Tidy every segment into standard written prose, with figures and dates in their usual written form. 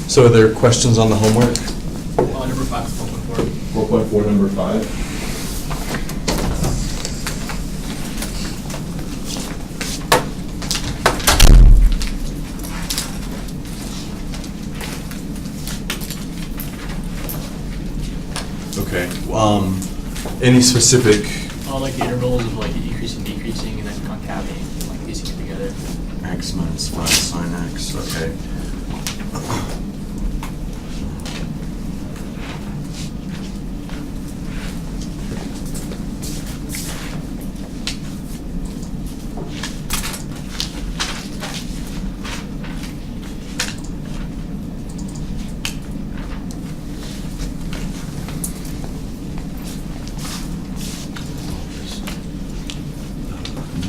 So are there questions on the homework? Number 5, 4.4. 4.4, number 5. Okay. Any specific? Like the intervals of like increasing, decreasing, and then concatenating, and like piecing it together. X minus 5 sine x. Okay.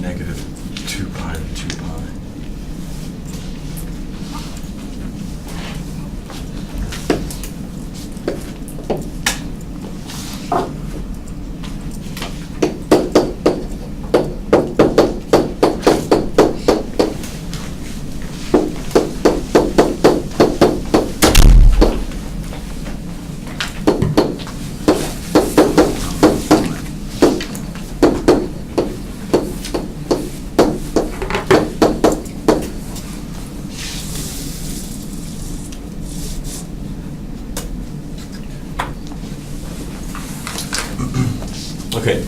Negative 2 pi to 2 pi. Okay,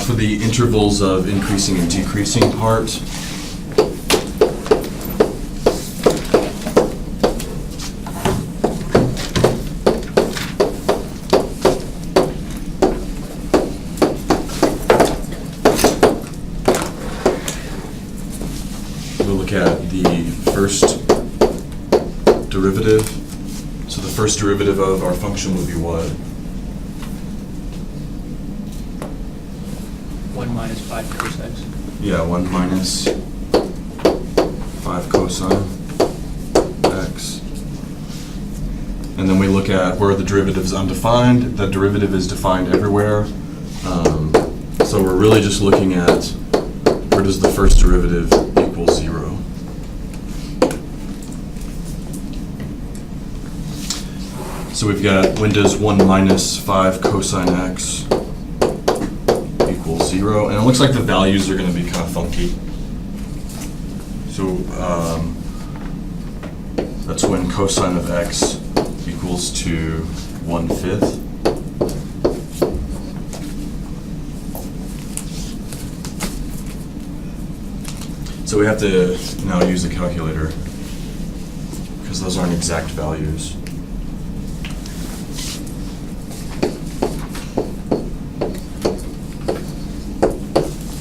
for the intervals of increasing and decreasing part, we'll look at the first derivative. So the first derivative of our function would be what? 1 minus 5 cos x. Yeah, 1 minus 5 cosine x. And then we look at where the derivative is undefined. The derivative is defined everywhere. So we're really just looking at where does the first derivative equal 0. So we've got when does 1 minus 5 cosine x equal 0, and it looks like the values are going to be kind of funky. So that's when cosine of x equals to 1/5. So we have to now use the calculator because those aren't exact values.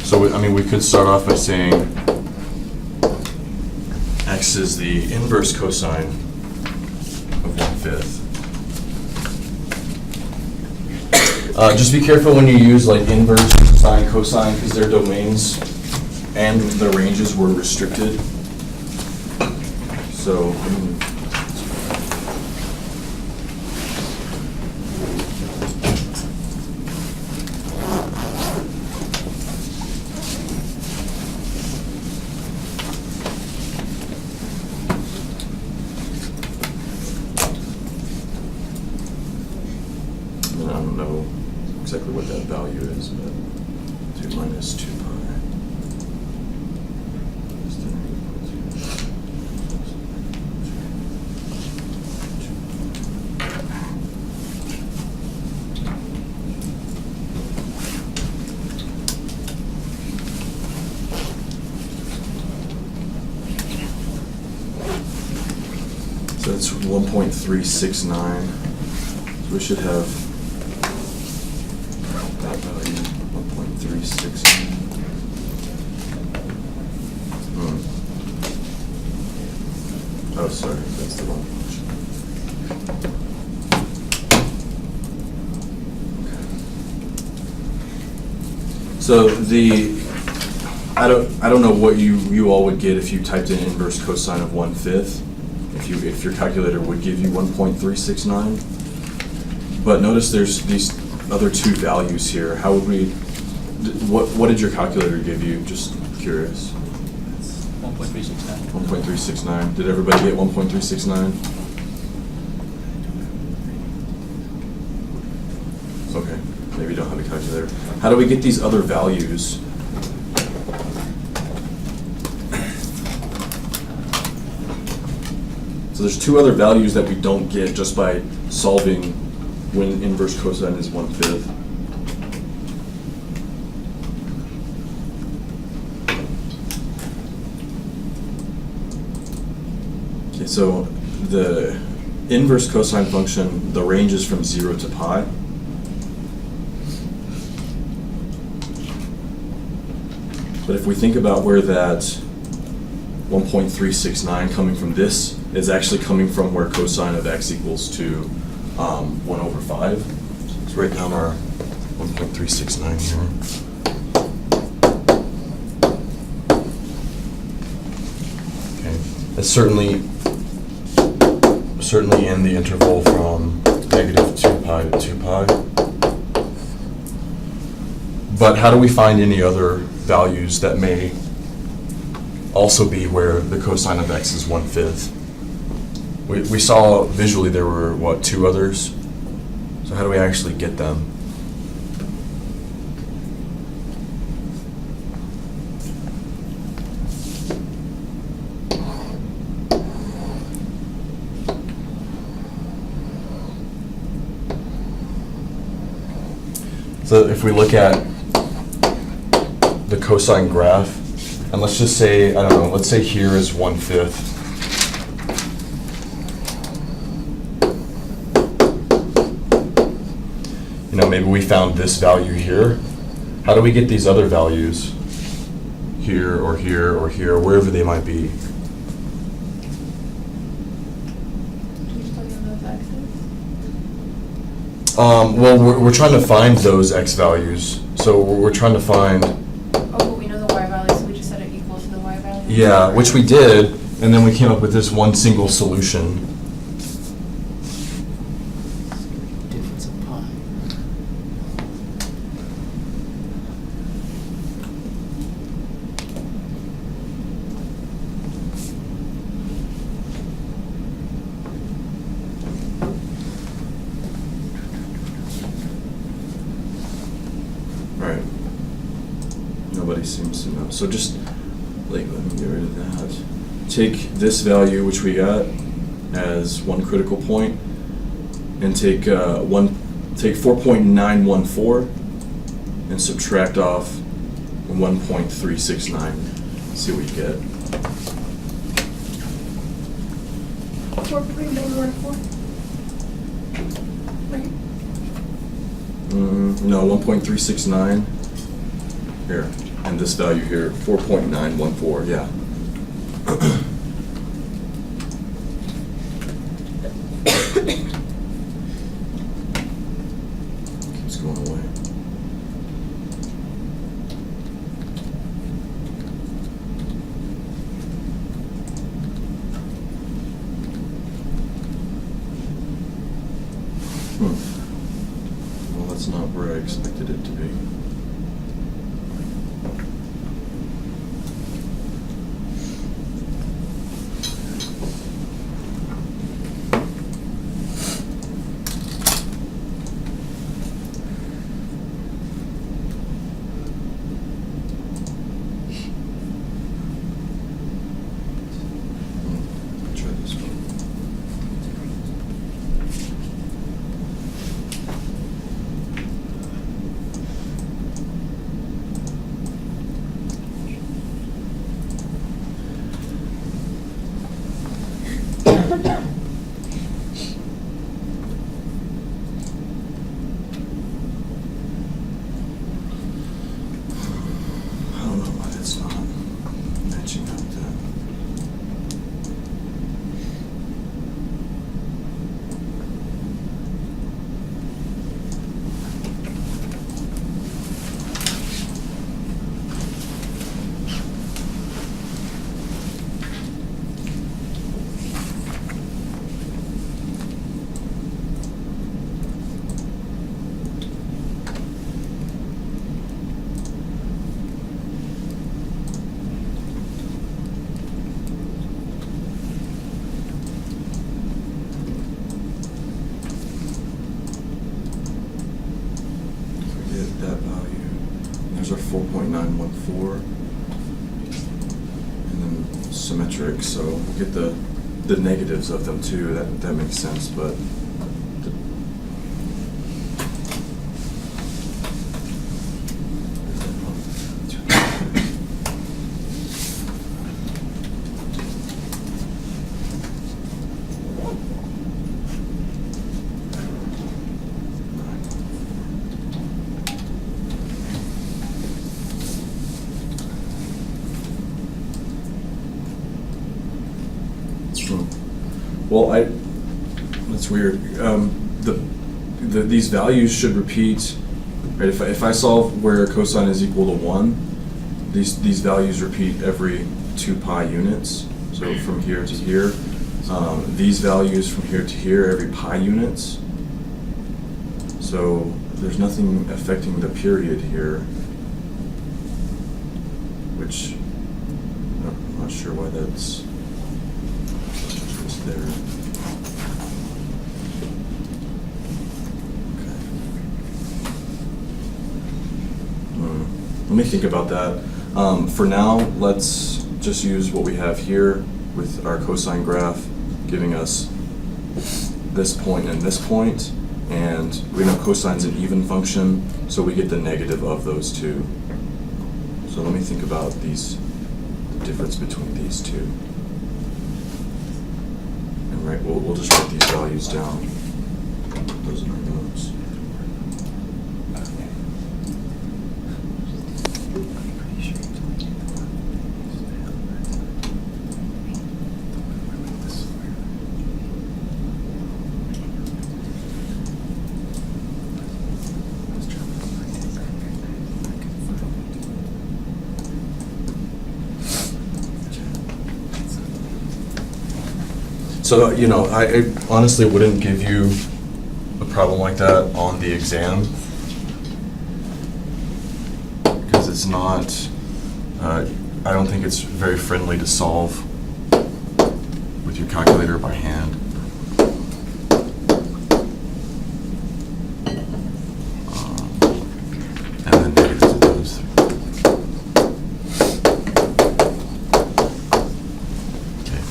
So we could start off by saying x is the inverse cosine of 1/5. Just be careful when you use like inverse, sine, cosine, because their domains and the ranges were restricted. So I don't know exactly what that value is, but 2 minus 2 pi. So that's 1.369. So we should have that value, 1.369. Oh, sorry, that's the wrong function. Okay. So I don't know what you all would get if you typed in inverse cosine of 1/5. If your calculator would give you 1.369. But notice there's these other two values here. How would we, what did your calculator give you? Just curious. 1.369. 1.369. Did everybody get 1.369? Okay, maybe you don't have a calculator. How do we get these other values? So there's two other values that we don't get just by solving when inverse cosine is 1/5. Okay, so the inverse cosine function, the range is from 0 to pi. But if we think about where that 1.369 coming from this is actually coming from where cosine of x equals to 1/5. So let's write down our 1.369 here. Okay, that's certainly in the interval from -2 pi to 2 pi. But how do we find any other values that may also be where the cosine of x is 1/5? We saw visually there were, what, two others? So how do we actually get them? So if we look at the cosine graph, and let's just say, I don't know, let's say here is 1/5. You know, maybe we found this value here. How do we get these other values? Here, or here, or here, wherever they might be. Well, we're trying to find those x values. So we're trying to find... Oh, but we know the y value, so we just set it equal to the y value? Yeah, which we did, and then we came up with this one single solution. Difference of pi. Right. Nobody seems to know. So just, like, let me get rid of that. Take this value, which we got as one critical point, and take 4.914 and subtract off 1.369. See what you get. 4.914. Right? No, 1.369 here, and this value here, 4.914, yeah. Keeps going away. Well, that's not where I expected it to be. Try this one. I don't know why that's not matching up then. 0.914. And then symmetric, so we'll get the negatives of them too. That makes sense, but well, that's weird. These values should repeat, right? If I solve where cosine is equal to 1, these values repeat every 2 pi units. So from here to here. These values from here to here, every pi units. So there's nothing affecting the period here, which I'm not sure why that's there. Okay. Let me think about that. For now, let's just use what we have here with our cosine graph, giving us this point and this point, and we know cosine's an even function, so we get the negative of those two. So let me think about the difference between these two. Right, we'll just write these values down. Those are our notes. So, I honestly wouldn't give you a problem like that on the exam, because it's not, I don't think it's very friendly to solve with your calculator by hand. And then negatives of those. Okay.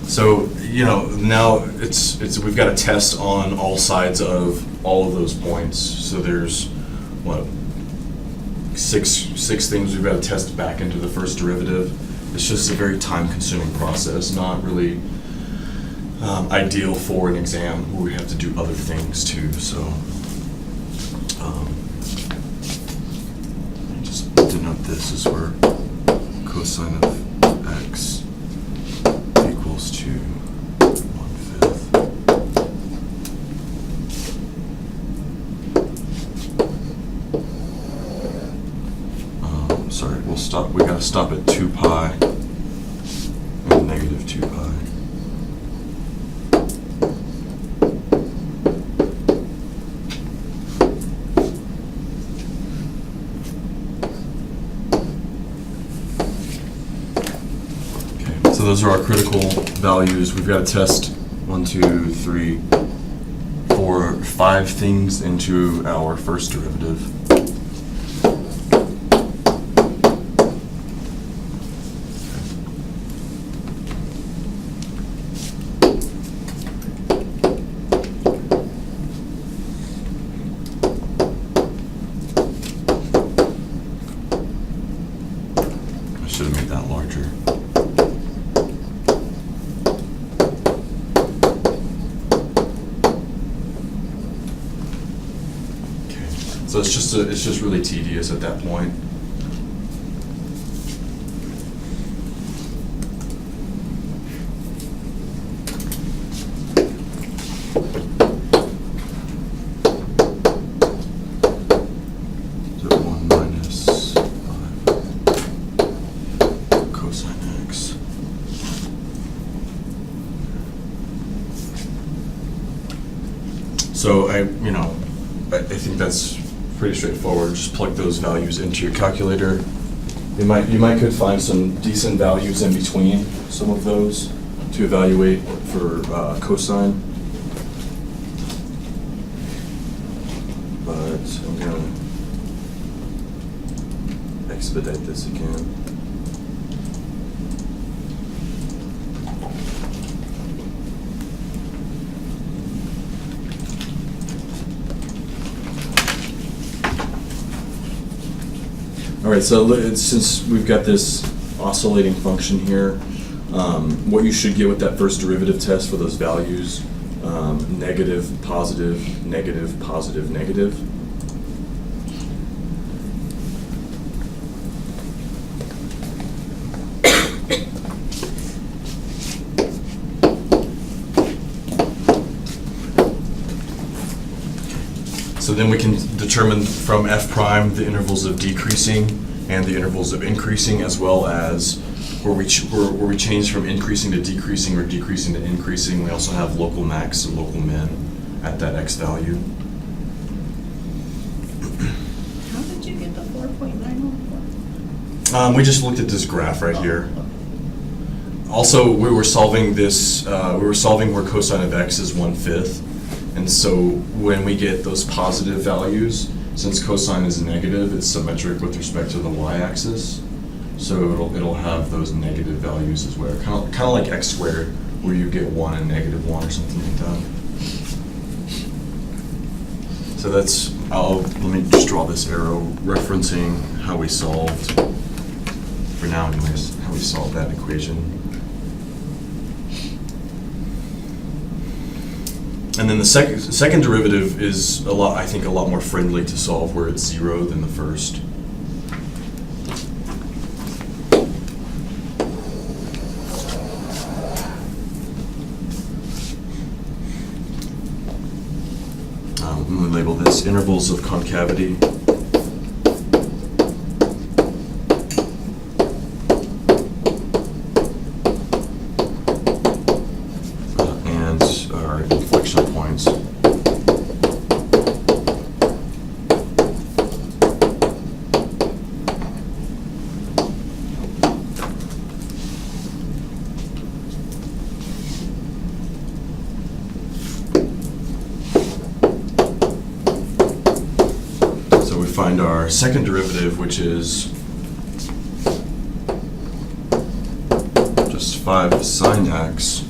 So, now we've got a test on all sides of all of those points. So there's six things we've got to test back into the first derivative. It's just a very time-consuming process, not really ideal for an exam where we have to do other things too. So just denote this as where cosine of x equals to 1/5. Sorry, we'll stop. We gotta stop at 2 pi and negative 2 pi. So those are our critical values. We've got to test 1, 2, 3, 4, 5 things into our first derivative. I should have made that larger. So it's just really tedious at that point. So 1 minus 5 cosine x. So I think that's pretty straightforward. Just plug those values into your calculator. You might could find some decent values in between some of those to evaluate for cosine. But I expedite this again. All right, so since we've got this oscillating function here, what you should get with that first derivative test for those values, negative, positive, negative, positive, negative. So then we can determine from f prime the intervals of decreasing and the intervals of increasing, as well as where we change from increasing to decreasing or decreasing to increasing. We also have local max and local min at that x value. How did you get the 4.914? We just looked at this graph right here. Also, we were solving this. We were solving where cosine of x is 1/5. And so when we get those positive values, since cosine is negative, it's symmetric with respect to the y-axis. So it'll have those negative values as well. Kind of like x squared, where you get 1 and -1 or something like that. So that's, let me just draw this arrow referencing how we solved, for now anyways, how we solved that equation. And then the second derivative is I think a lot more friendly to solve, where it's 0 than the first. I'm going to label this intervals of concavity. And our inflection points. Find our second derivative, which is just 5 sine x.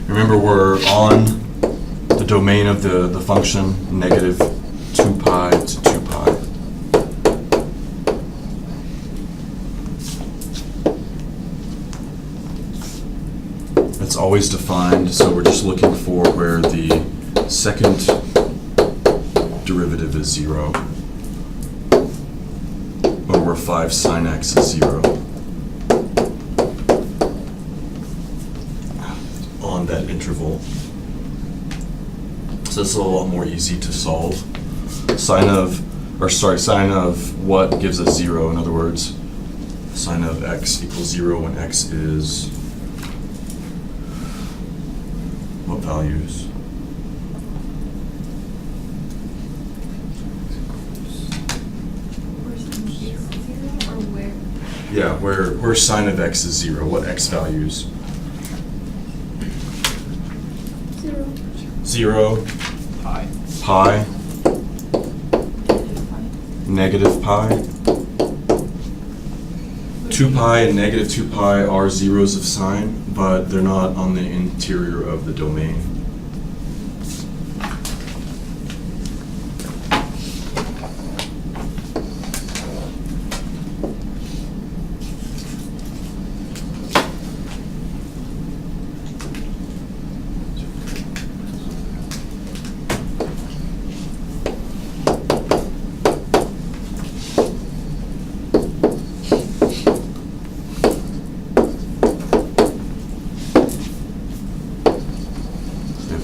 Remember, we're on the domain of the function negative 2 pi to 2 pi. It's always defined, so we're just looking for where the second derivative is 0, or where 5 sine x is 0 on that interval. So this is a lot more easy to solve. Sine of what gives us 0, in other words, sine of x equals 0 when x is what values? Yeah, where sine of x is 0, what x values? 0. Pi. Pi. Negative pi. 2 pi and negative 2 pi are zeros of sine, but they're not on the interior of the domain.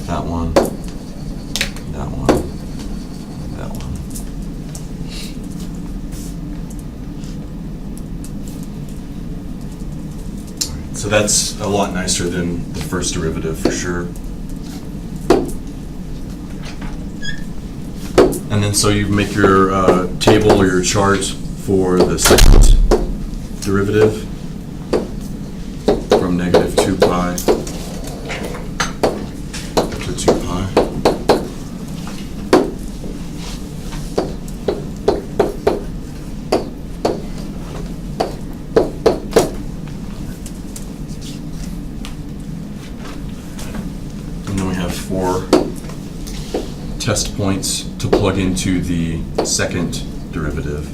That one, that one, that one. All right, so that's a lot nicer than the first derivative for sure. And then so you make your table or your chart for the second derivative from negative 2 pi. for test points to plug into the second derivative.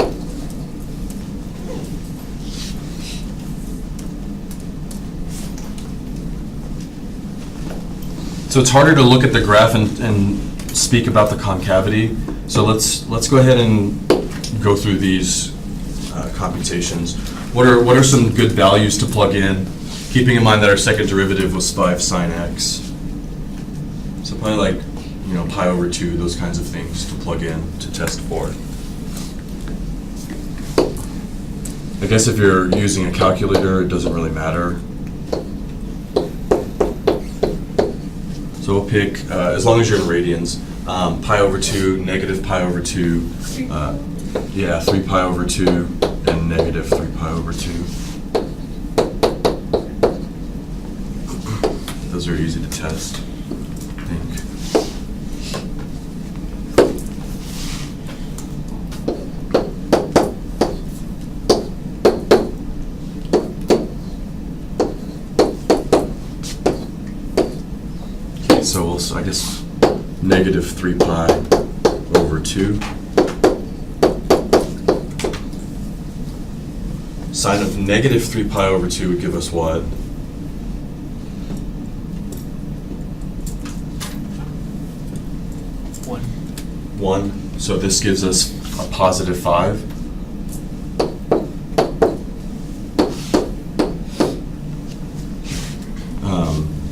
So it's harder to look at the graph and speak about the concavity. So let's go ahead and go through these computations. What are some good values to plug in, keeping in mind that our second derivative was 5 sine x. So probably like, pi over 2, those kinds of things to plug in to test for. I guess if you're using a calculator, it doesn't really matter. So we'll pick, as long as you're in radians, pi over 2, negative pi over 2, 3 pi over 2, and negative 3 pi over 2. Those are easy to test, I think. So I guess negative 3 pi over 2. Sine of negative 3 pi over 2 would give us what? 1. So this gives us a positive 5.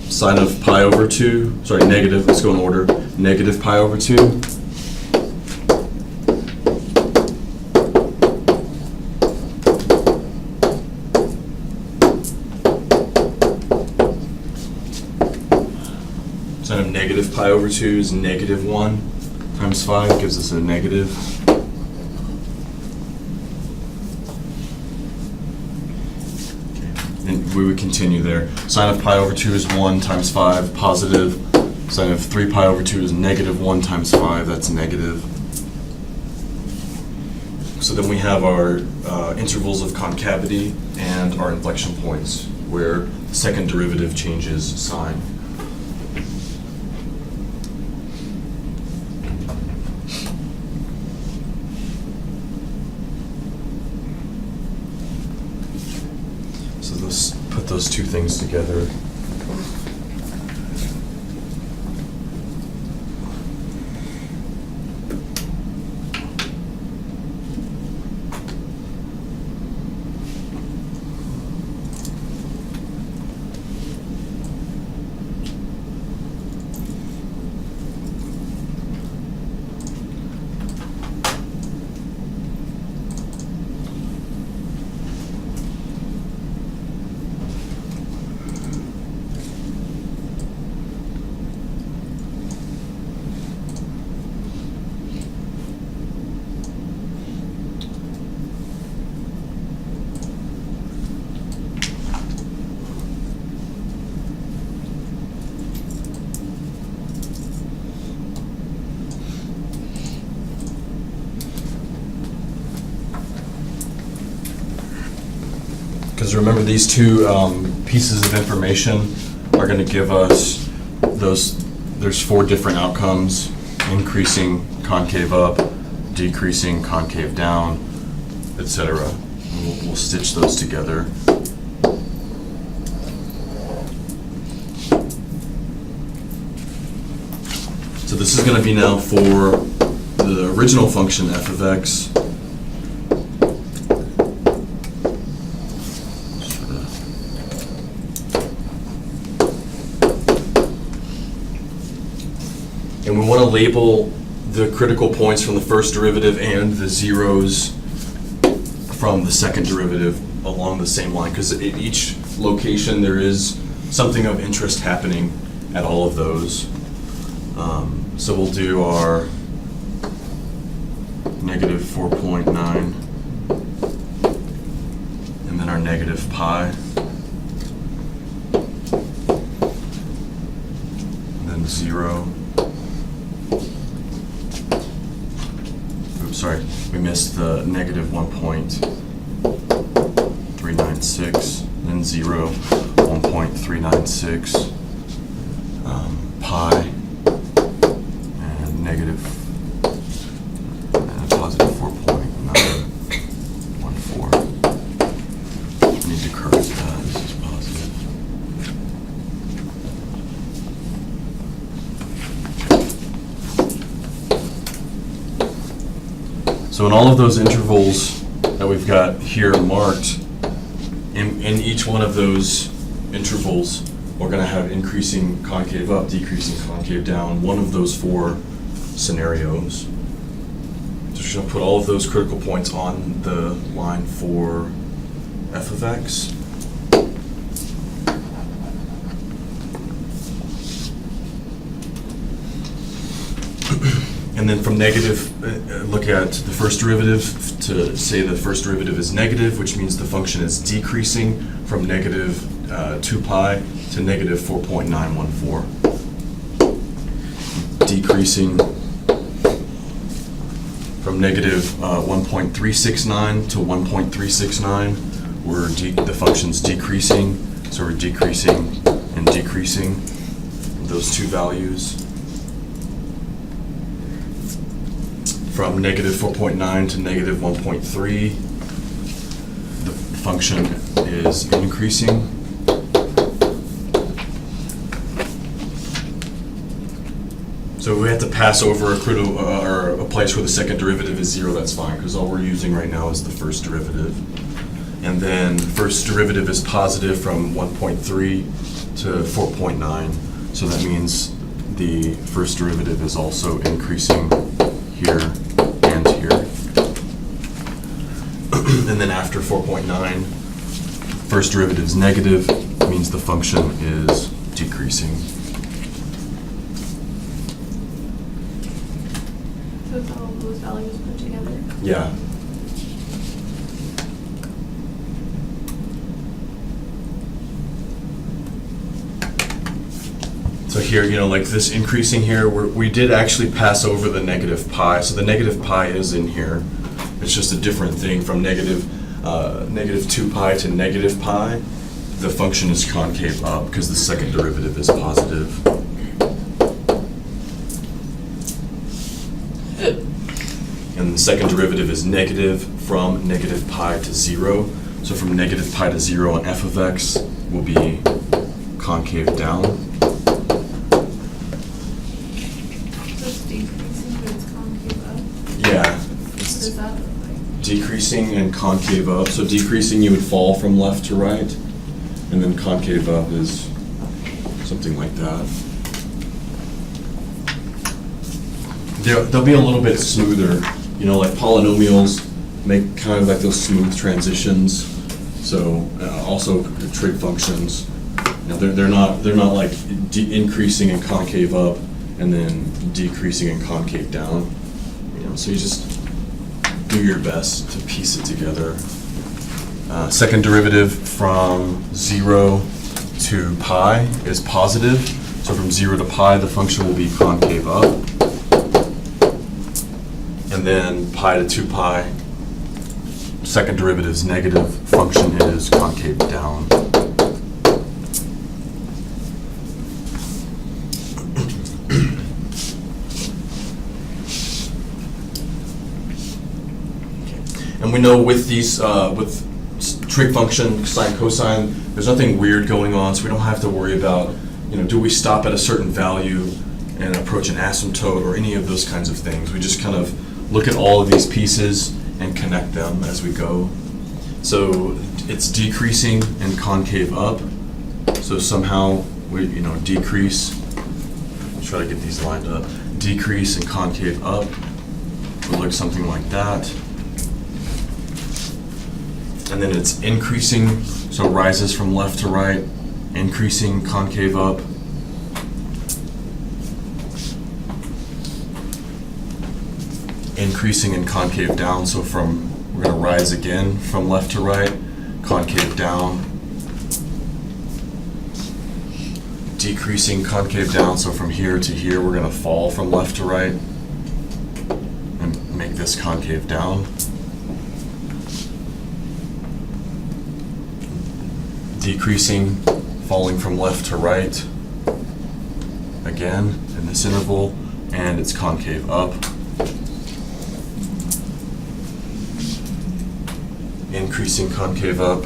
Sine of pi over 2, sorry, negative, let's go in order. Negative pi over 2. Sine of negative pi over 2 is negative 1 times 5, gives us a negative. And we would continue there. Sine of pi over 2 is 1 times 5, positive. Sine of 3 pi over 2 is negative 1 times 5, that's negative. So then we have our intervals of concavity and our inflection points, where the second derivative changes sign. Put those two things together. Because remember, these two pieces of information are going to give us there's 4 different outcomes: increasing concave up, decreasing concave down, etc. We'll stitch those together. So this is going to be now for the original function f of x. And we want to label the critical points from the first derivative and the zeros from the second derivative along the same line, because at each location there is something of interest happening at all of those. So we'll do our negative 4.9 and then our negative pi, and then 0. Oops, sorry, we missed the negative 1.396, then 0, 1.396, pi, negative and a positive 4.914. I need to correct that. This is positive. So in all of those intervals that we've got here marked, in each one of those intervals, we're going to have increasing concave up, decreasing concave down, one of those 4 scenarios. So we're just going to put all of those critical points on the line for f of x. And then from negative, look at the first derivative to say the first derivative is negative, which means the function is decreasing from negative 2 pi to negative 4.914. Decreasing from negative 1.369 to 1.369, the function's decreasing, so we're decreasing and decreasing those 2 values. From negative 4.9 to negative 1.3, the function is increasing. So we have to pass over or a place where the second derivative is 0, that's fine, because all we're using right now is the first derivative. And then first derivative is positive from 1.3 to 4.9, so that means the first derivative is also increasing here and here. And then after 4.9, first derivative is negative, means the function is decreasing. So it's all those values put together? Yeah. So here, like this increasing here, we did actually pass over the negative pi. So the negative pi is in here. It's just a different thing from negative 2 pi to negative pi. The function is concave up because the second derivative is positive. And the second derivative is negative from negative pi to 0. So from negative pi to 0 on f of x will be concave down. So it's decreasing, but it's concave up? Yeah. What does that look like? Decreasing and concave up. So decreasing, you would fall from left to right. And then concave up is something like that. They'll be a little bit smoother. Like polynomials make kind of like those smooth transitions. So also trig functions, they're not like increasing and concave up and then decreasing and concave down. So you just do your best to piece it together. Second derivative from 0 to pi is positive. So from 0 to pi, the function will be concave up. And then pi to 2 pi, second derivative is negative, function is concave down. And we know with these, with trig function, sine, cosine, there's nothing weird going on, so we don't have to worry about, do we stop at a certain value and approach an asymptote or any of those kinds of things. We just kind of look at all of these pieces and connect them as we go. So it's decreasing and concave up. So somehow we, decrease. I'll try to get these lined up. Decrease and concave up would look something like that. And then it's increasing, so rises from left to right, increasing, concave up. Increasing and concave down, so we're going to rise again from left to right, concave down. Decreasing, concave down, so from here to here we're going to fall from left to right and make this concave down. Decreasing, falling from left to right again in this interval, and it's concave up. Increasing concave up.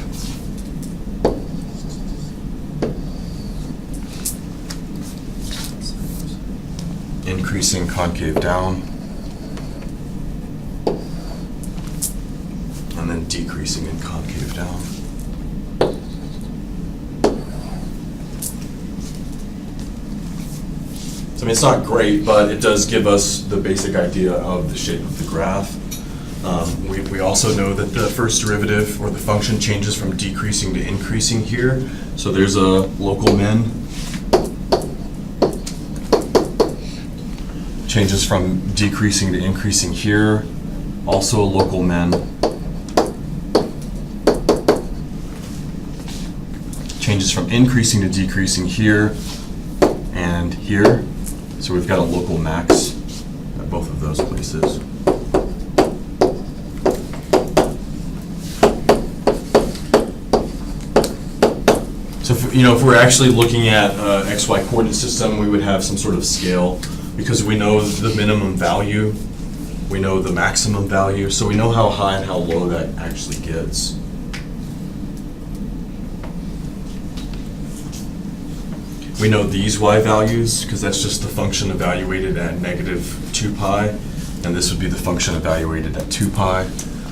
Increasing concave down. And then decreasing in concave down. So I mean, it's not great, but it does give us the basic idea of the shape of the graph. We also know that the first derivative, or the function, changes from decreasing to increasing here. So there's a local min. Changes from decreasing to increasing here. Also a local min. Changes from increasing to decreasing here and here. So we've got a local max at both of those places. So if we're actually looking at XY coordinate system, we would have some sort of scale, because we know the minimum value, we know the maximum value, so we know how high and how low that actually gets. We know these y values, because that's just the function evaluated at -2 pi, and this would be the function evaluated at 2 pi.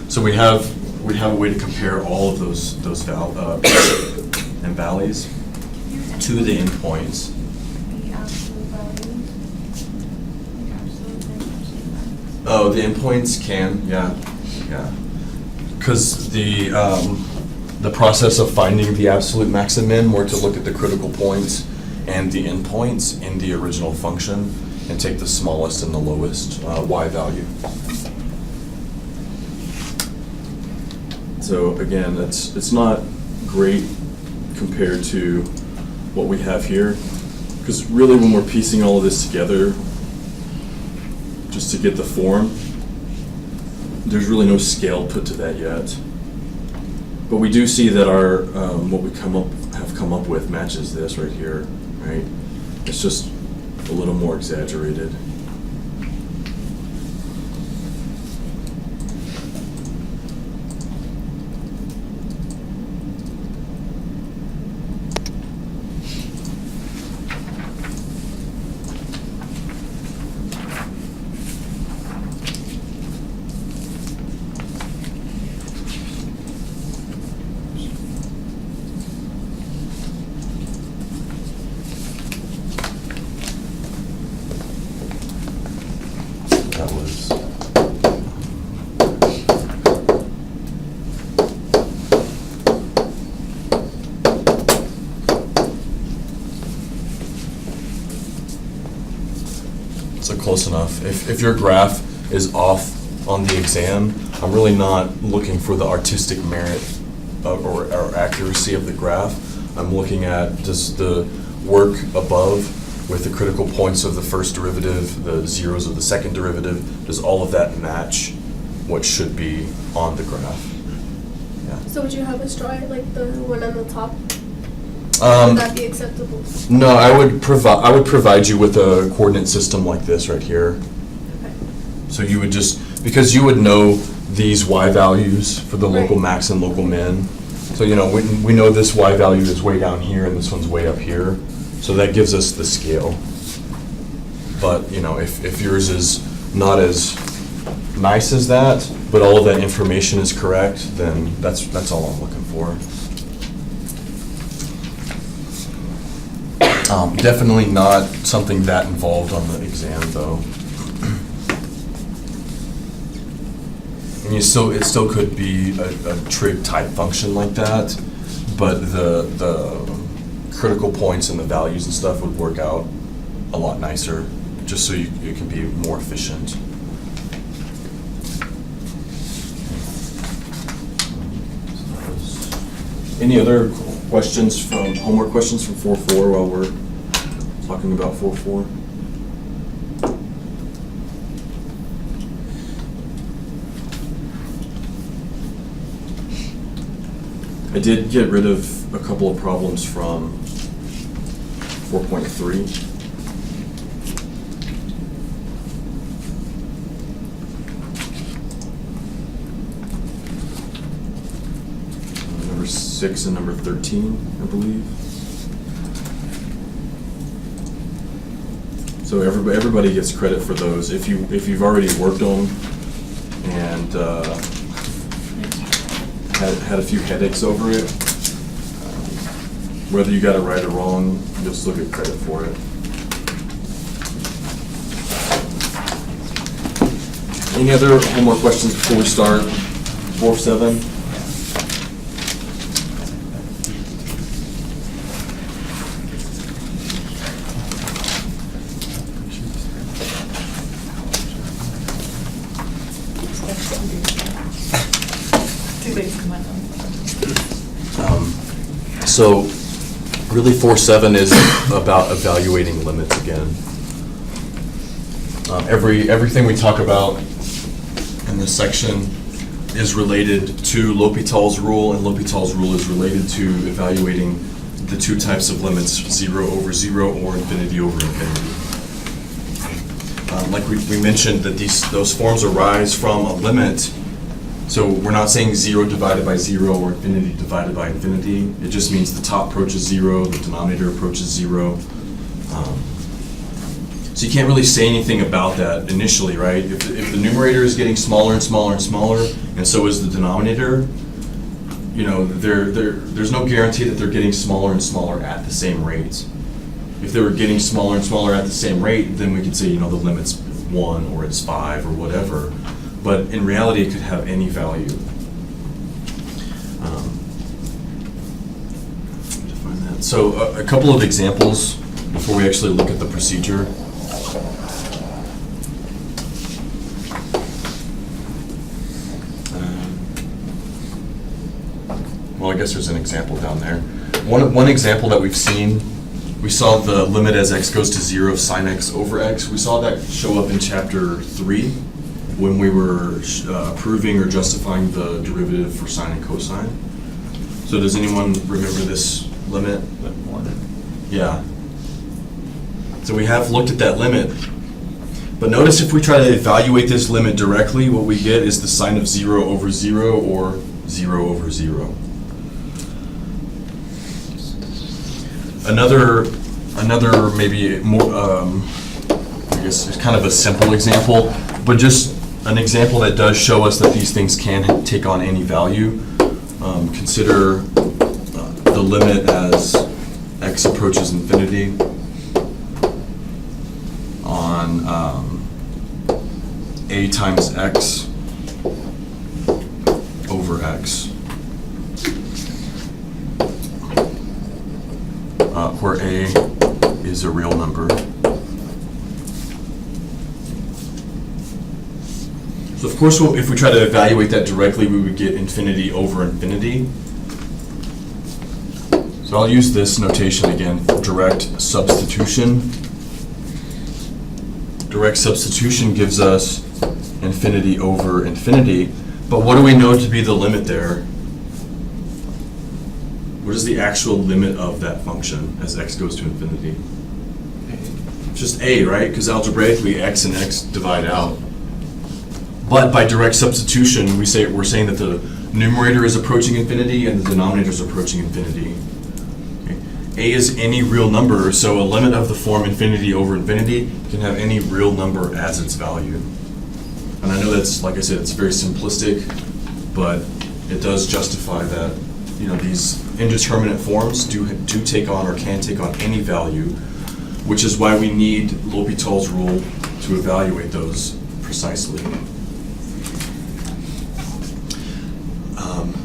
So we have a way to compare all of those and valleys to the endpoints. The absolute values. Like absolute and absolute max. Oh, the endpoints can, yeah. Because the process of finding the absolute max and min were to look at the critical points and the endpoints in the original function and take the smallest and the lowest y value. So again, it's not great compared to what we have here, because really when we're piecing all of this together just to get the form, there's really no scale put to that yet. But we do see that our what we have come up with matches this right here, right? It's just a little more exaggerated. That was so close enough. If your graph is off on the exam, I'm really not looking for the artistic merit or accuracy of the graph. I'm looking at does the work above with the critical points of the first derivative, the zeros of the second derivative, does all of that match what should be on the graph? Yeah. So would you have us draw it like the one on the top? Um, Would that be acceptable? No, I would provide you with a coordinate system like this right here. Okay. So you would just, because you would know these y values for the local Right. max and local min. So we know this y value is way down here and this one's way up here. So that gives us the scale. But if yours is not as nice as that, but all of that information is correct, then that's all I'm looking for. Definitely not something that involved on the exam, though. And it still could be a trig type function like that, but the critical points and the values and stuff would work out a lot nicer, just so you can be more efficient. Any other questions homework questions from 4.4 while we're talking about 4.4? I did get rid of a couple of problems from 4.3. 6 and number 13, I believe. So everybody gets credit for those. If you've already worked on and had a few headaches over it, whether you got it right or wrong, you'll still get credit for it. Any other homework questions before we start? 4-7? So really 4-7 is about evaluating limits again. Everything we talk about in this section is related to L'Hopital's rule, and L'Hopital's rule is related to evaluating the two types of limits, 0 over 0 or infinity over infinity. Like we mentioned that those forms arise from a limit. So we're not saying 0 divided by 0 or infinity divided by infinity. It just means the top approaches 0, the denominator approaches 0. So you can't really say anything about that initially, right? If the numerator is getting smaller and smaller and smaller, and so is the denominator, you know, there's no guarantee that they're getting smaller and smaller at the same rate. If they were getting smaller and smaller at the same rate, then we could say, you know, the limit's 1 or it's 5 or whatever. But in reality, it could have any value. Define that. So a couple of examples before we actually look at the procedure. Well, I guess there's an example down there. One example that we've seen, we saw the limit as x goes to 0 sine x over x. We saw that show up in chapter 3 when we were proving or justifying the derivative for sine and cosine. So does anyone remember this limit? Yeah. So we have looked at that limit. But notice if we try to evaluate this limit directly, what we get is the sine of 0 over 0 or 0 over 0. Another maybe more, I guess it's kind of a simple example, but just an example that does show us that these things can take on any value. Consider the limit as x approaches infinity on a times x over x, where a is a real number. So of course, if we try to evaluate that directly, we would get infinity over infinity. So I'll use this notation again, direct substitution. Direct substitution gives us infinity over infinity, but what do we know to be the limit there? What is the actual limit of that function as x goes to infinity? Just a, right? Because algebraically, x and x divide out. But by direct substitution, we're saying that the numerator is approaching infinity and the denominator is approaching infinity. Okay. A is any real number, so a limit of the form infinity over infinity can have any real number as its value. And I know that's, like I said, it's very simplistic, but it does justify that, you know, these indeterminate forms do take on or can take on any value, which is why we need L'Hopital's rule to evaluate those precisely.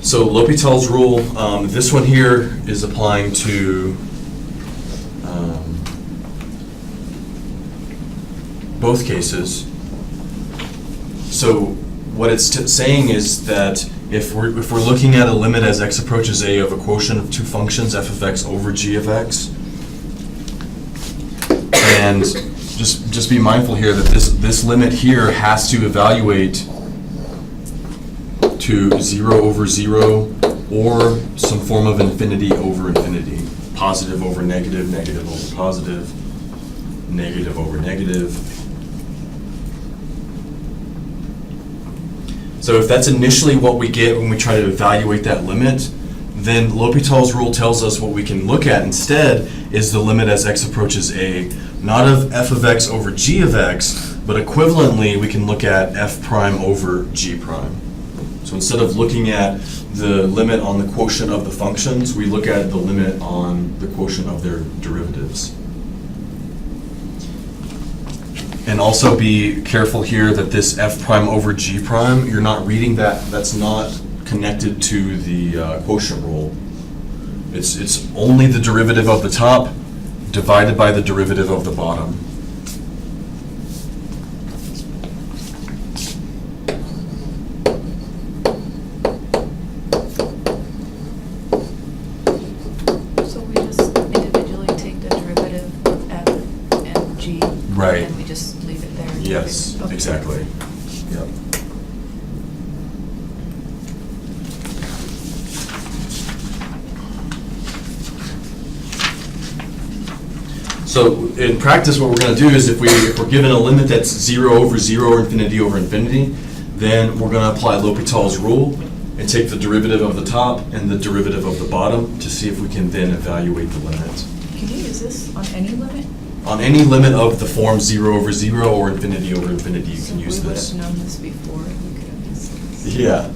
So L'Hopital's rule, this one here is applying to both cases. So what it's saying is that if we're looking at a limit as x approaches a of a quotient of two functions, f of x over g of x, and just be mindful here that this limit here has to evaluate to 0 over 0 or some form of infinity over infinity. Positive over negative, negative over positive, negative over negative. So if that's initially what we get when we try to evaluate that limit, then L'Hopital's rule tells us what we can look at instead is the limit as x approaches a, not of f of x over g of x, but equivalently we can look at f prime over g prime. So instead of looking at the limit on the quotient of the functions, we look at the limit on the quotient of their derivatives. And also be careful here that this f prime over g prime, you're not reading that, that's not connected to the quotient rule. It's only the derivative of the top divided by the derivative of the bottom. So we just individually take the derivative of f and g. Right. And we just leave it there. Yes, Okay. exactly. Yep. So in practice, what we're going to do is if we're given a limit that's 0 over 0 or infinity over infinity, then we're going to apply L'Hopital's rule and take the derivative of the top and the derivative of the bottom to see if we can then evaluate the limit. Can you use this on any limit? On any limit of the form 0 over 0 or infinity over infinity, you can use this. So if we would have known this before, we could have used this. Yeah.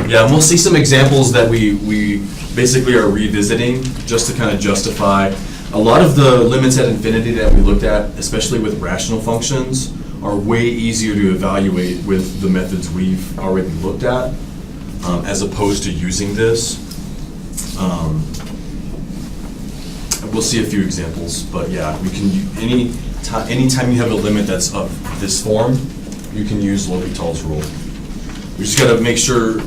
Yeah, and we'll see some examples that we basically are revisiting just to kind of justify. A lot of the limits at infinity that we looked at, especially with rational functions, are way easier to evaluate with the methods we've already looked at, as opposed to using this. We'll see a few examples, but yeah, we can anytime you have a limit that's of this form, you can use L'Hopital's rule. We just got to make sure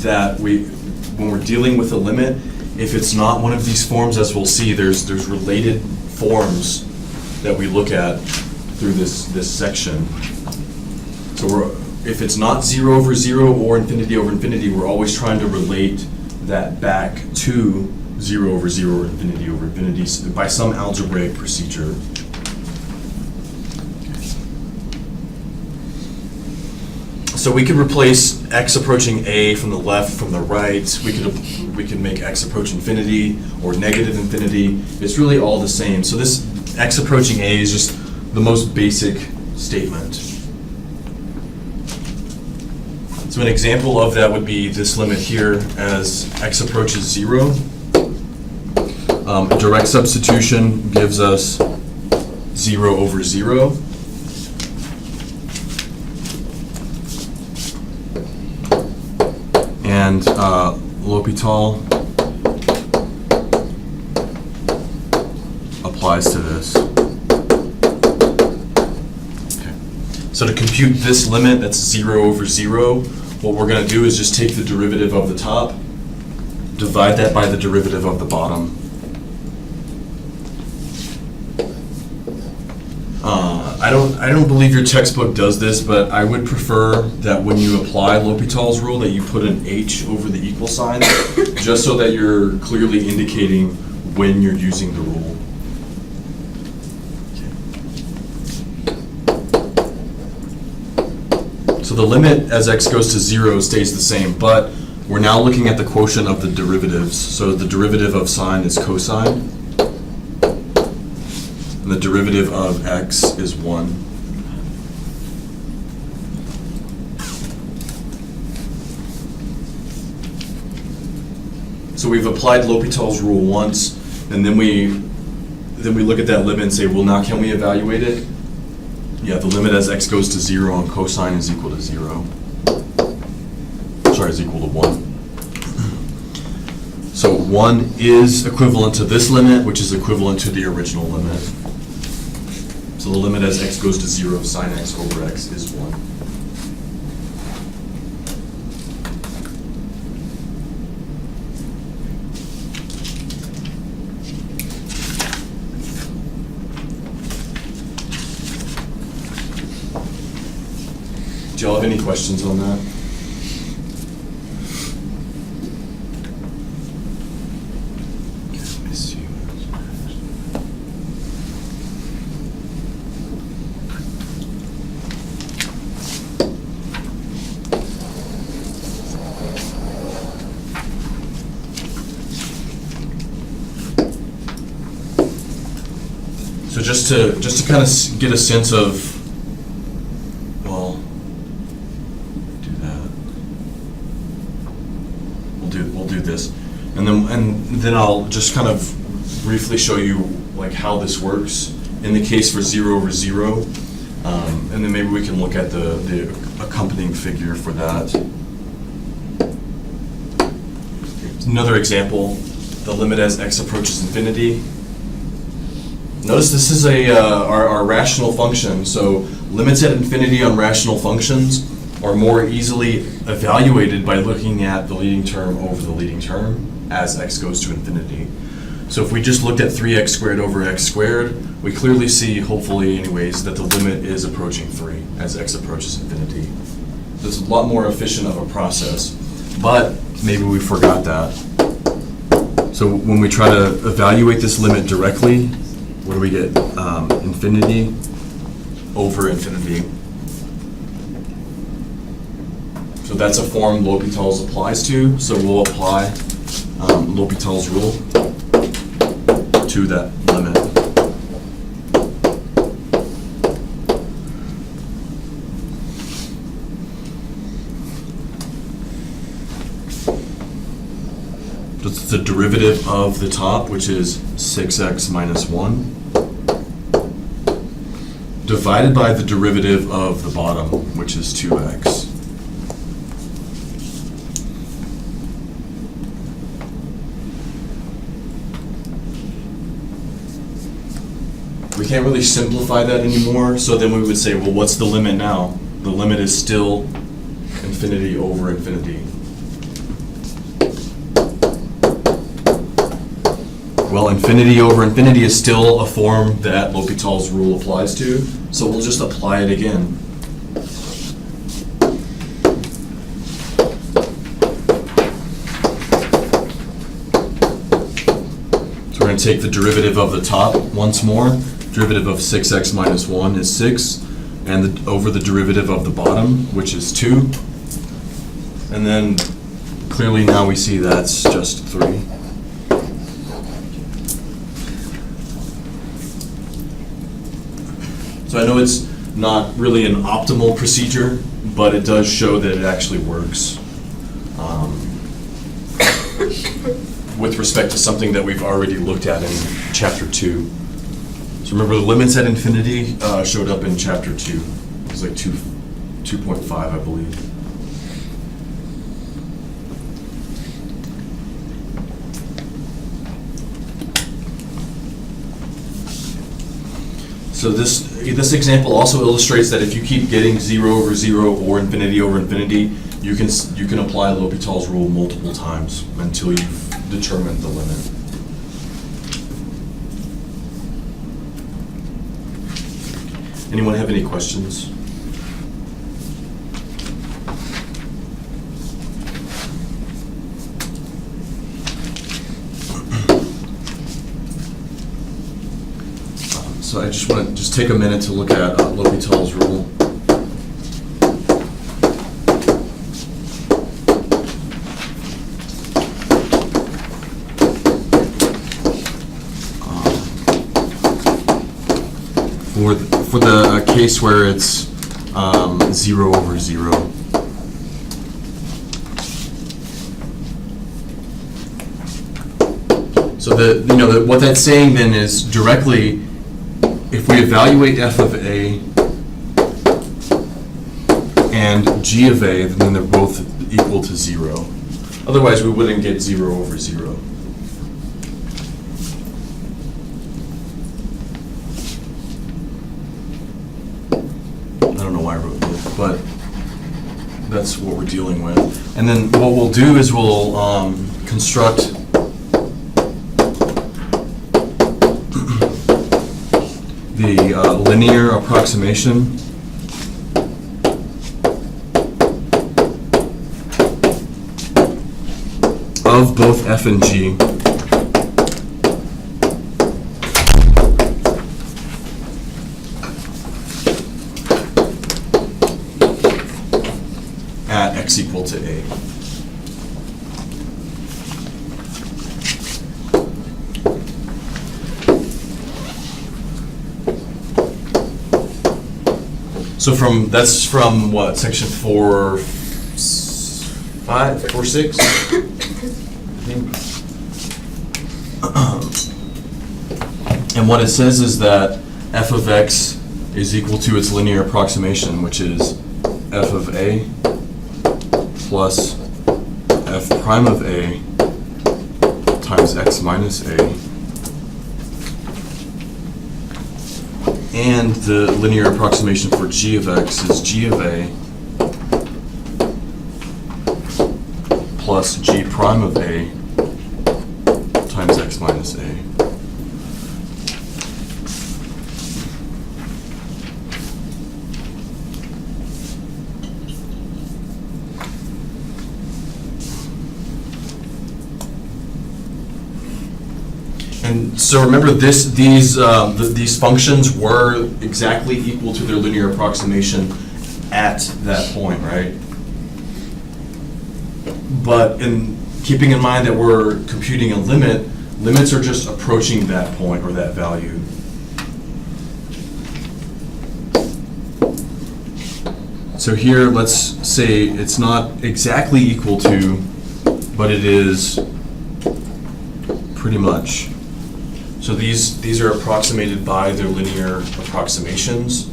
that when we're dealing with a limit, if it's not one of these forms, as we'll see, there's related forms that we look at through this section. So if it's not 0 over 0 or infinity over infinity, we're always trying to relate that back to 0 over 0 or infinity over infinity by some algebraic procedure. So we could replace x approaching a from the left, from the right. We could make x approach infinity or negative infinity. It's really all the same. So this x approaching a is just the most basic statement. So an example of that would be this limit here as x approaches 0. A direct substitution gives us 0 over 0. And L'Hopital applies to this. Okay. So to compute this limit, that's 0 over 0, what we're going to do is just take the derivative of the top, divide that by the derivative of the bottom. I don't believe your textbook does this, but I would prefer that when you apply L'Hopital's rule that you put an h over the equal sign, just so that you're clearly indicating when you're using the rule. Okay. So the limit as x goes to 0 stays the same, but we're now looking at the quotient of the derivatives. So the derivative of sine is cosine. And the derivative of x is 1. So we've applied L'Hopital's rule once, and then we look at that limit and say, well, now can we evaluate it? Yeah, the limit as x goes to 0 on cosine is equal to 0. Sorry, is equal to 1. So 1 is equivalent to this limit, which is equivalent to the original limit. So the limit as x goes to 0 sine x over x is 1. Do y'all have any questions on that? So just to kind of get a sense of, well, do that. We'll do this, and then I'll just kind of briefly show you like how this works in the case for 0 over 0, and then maybe we can look at the accompanying figure for that. Another example, the limit as x approaches infinity. Notice this is our rational function, so limits at infinity on rational functions are more easily evaluated by looking at the leading term over the leading term as x goes to infinity. So if we just looked at 3x squared over x squared, we clearly see, hopefully anyways, that the limit is approaching 3 as x approaches infinity. It's a lot more efficient of a process, but maybe we forgot that. So when we try to evaluate this limit directly, what do we get? Infinity over infinity. So that's a form L'Hopital's applies to, so we'll apply L'Hopital's rule to that limit. It's the derivative of the top, which is 6x minus 1, divided by the derivative of the bottom, which is 2x. We can't really simplify that anymore, so then we would say, well, what's the limit now? The limit is still infinity over infinity. Well, infinity over infinity is still a form that L'Hopital's rule applies to, so we'll just apply it again. So we're going to take the derivative of the top once more. Derivative of 6x minus 1 is 6, and over the derivative of the bottom, which is 2. And then clearly now we see that's just 3. So I know it's not really an optimal procedure, but it does show that it actually works with respect to something that we've already looked at in Chapter 2. So remember, the limits at infinity showed up in Chapter 2. It was like 2.5, I believe. So this example also illustrates that if you keep getting 0 over 0 or infinity over infinity, you can apply L'Hopital's rule multiple times until you've determined the limit. Anyone have any questions? So I just want to take a minute to look at L'Hopital's rule. For the case where it's 0 over 0. So what that's saying then is directly, if we evaluate f of a and g of a, then they're both equal to 0. Otherwise, we wouldn't get 0 over 0. I don't know why I wrote that, but that's what we're dealing with. And then what we'll do is we'll construct the linear approximation of both f and g at x equal to a. So that's from what, section 4.5, 4.6? And what it says is that f of x is equal to its linear approximation, which is f of a plus f prime of a times x minus a. And the linear approximation for g of x is g of a plus g prime of a times x minus a. And so remember, these functions were exactly equal to their linear approximation at that point, right? But in keeping in mind that we're computing a limit, limits are just approaching that point or that value. So here, let's say it's not exactly equal to, but it is pretty much. So these are approximated by their linear approximations.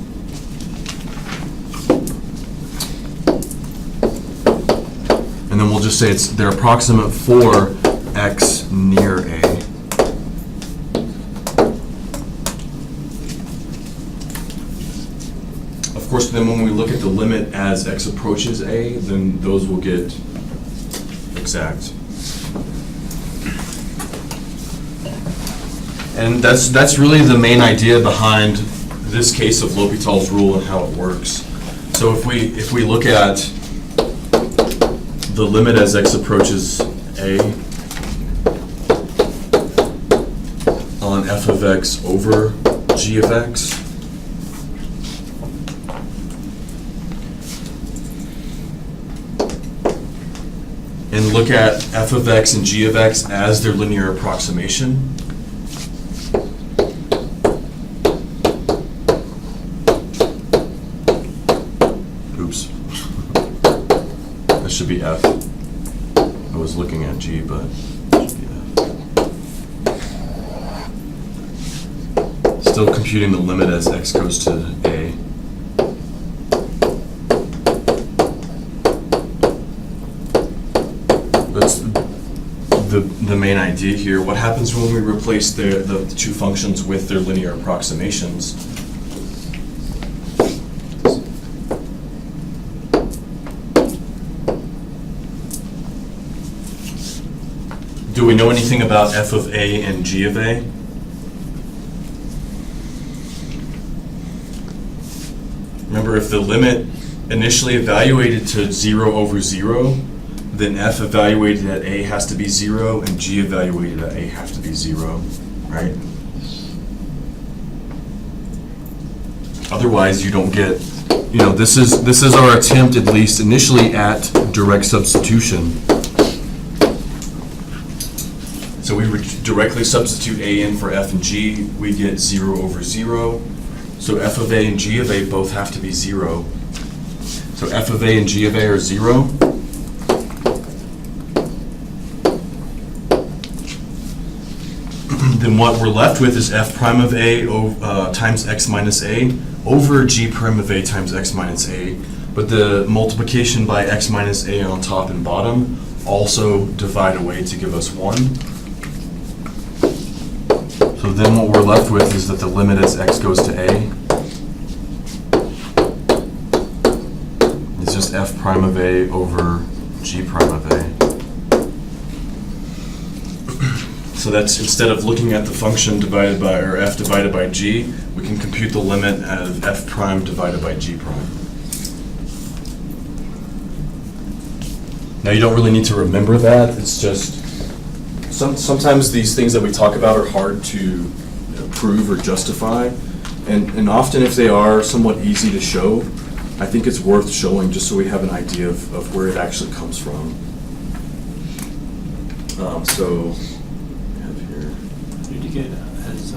And then we'll just say they're approximate for x near a. Of course, then when we look at the limit as x approaches a, then those will get exact. And that's really the main idea behind this case of L'Hopital's rule and how it works. So if we look at the limit as x approaches a on f of x over g of x, and look at f of x and g of x as their linear approximation, should be f. I was looking at g, but it should be f. Still computing the limit as x goes to a. That's the main idea here. What happens when we replace the two functions with their linear approximations? Do we know anything about f of a and g of a? Remember, if the limit initially evaluated to 0 over 0, then f evaluated at a has to be 0 and g evaluated at a has to be 0, right? Otherwise, you don't get, this is our attempt, at least initially, at direct substitution. So we would directly substitute a in for f and g, we get 0 over 0. So f of a and g of a both have to be 0. So f of a and g of a are 0. Then what we're left with is f prime of a times x minus a over g prime of a times x minus a. But the multiplication by x minus a on top and bottom also divide away to give us 1. So then what we're left with is that the limit as x goes to a is just f prime of a over g prime of a. So that's, instead of looking at the function divided by, or f divided by g, we can compute the limit as f prime divided by g prime. Now you don't really need to remember that, it's just, sometimes these things that we talk about are hard to prove or justify, and often if they are somewhat easy to show, I think it's worth showing just so we have an idea of where it actually comes from. So, we have here. Did you get as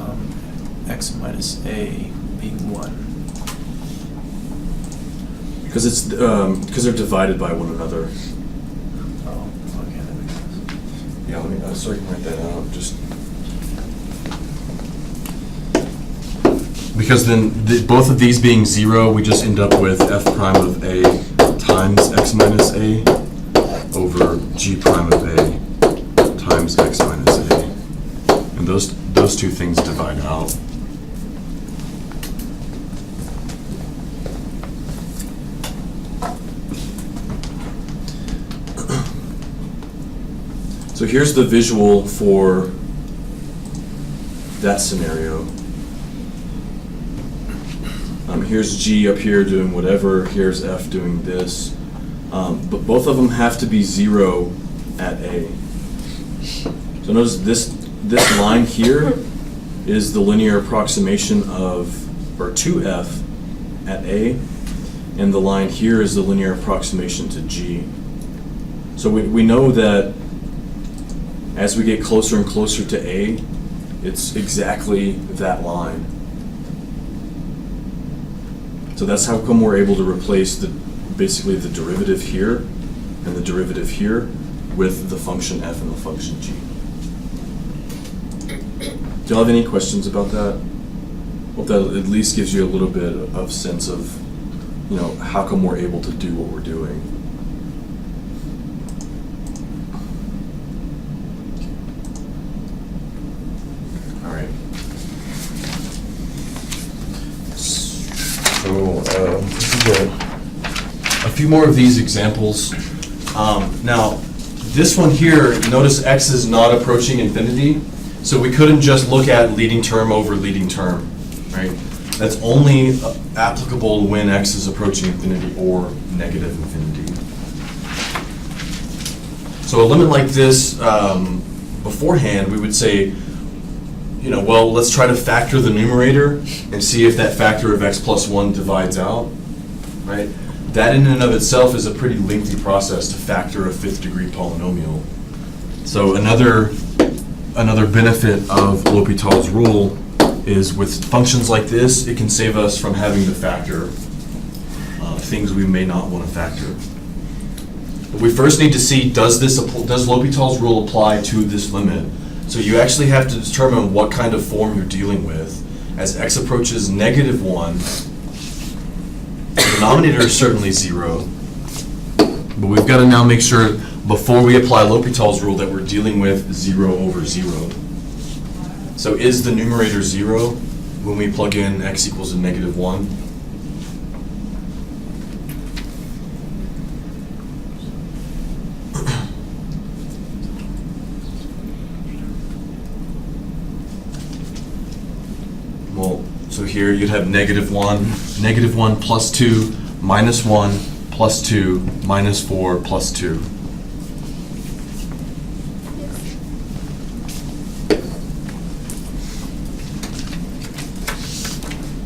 x minus a being 1? Because it's, because they're divided by one another. Oh, okay, that makes sense. Yeah, let me, so I can write that out, just. Because then, both of these being 0, we just end up with f prime of a times x minus a over g prime of a times x minus a. And those two things divide out. So here's the visual for that scenario. Here's G up here doing whatever, here's F doing this. But both of them have to be 0 at A. So notice this line here is the linear approximation of, or to F at A, and the line here is the linear approximation to G. So we know that as we get closer and closer to A, it's exactly that line. So that's how come we're able to replace basically the derivative here and the derivative here with the function f and the function g. Do y'all have any questions about that? Hope that at least gives you a little bit of sense of, how come we're able to do what we're doing. All right. So a few more of these examples. Now, this one here, notice x is not approaching infinity, so we couldn't just look at leading term over leading term, right? That's only applicable when x is approaching infinity or negative infinity. So a limit like this, beforehand, we would say, well, let's try to factor the numerator and see if that factor of x plus 1 divides out, right? That in and of itself is a pretty lengthy process to factor a 5th degree polynomial. So another benefit of L'Hopital's rule is with functions like this, it can save us from having to factor things we may not want to factor. But we first need to see, does L'Hopital's rule apply to this limit? So you actually have to determine what kind of form you're dealing with. As x approaches -1, the denominator is certainly 0, but we've got to now make sure before we apply L'Hopital's rule that we're dealing with 0 over 0. So is the numerator 0 when we plug in x equals to -1? So here you'd have -1 plus 2, -1 plus 2, -4 plus 2.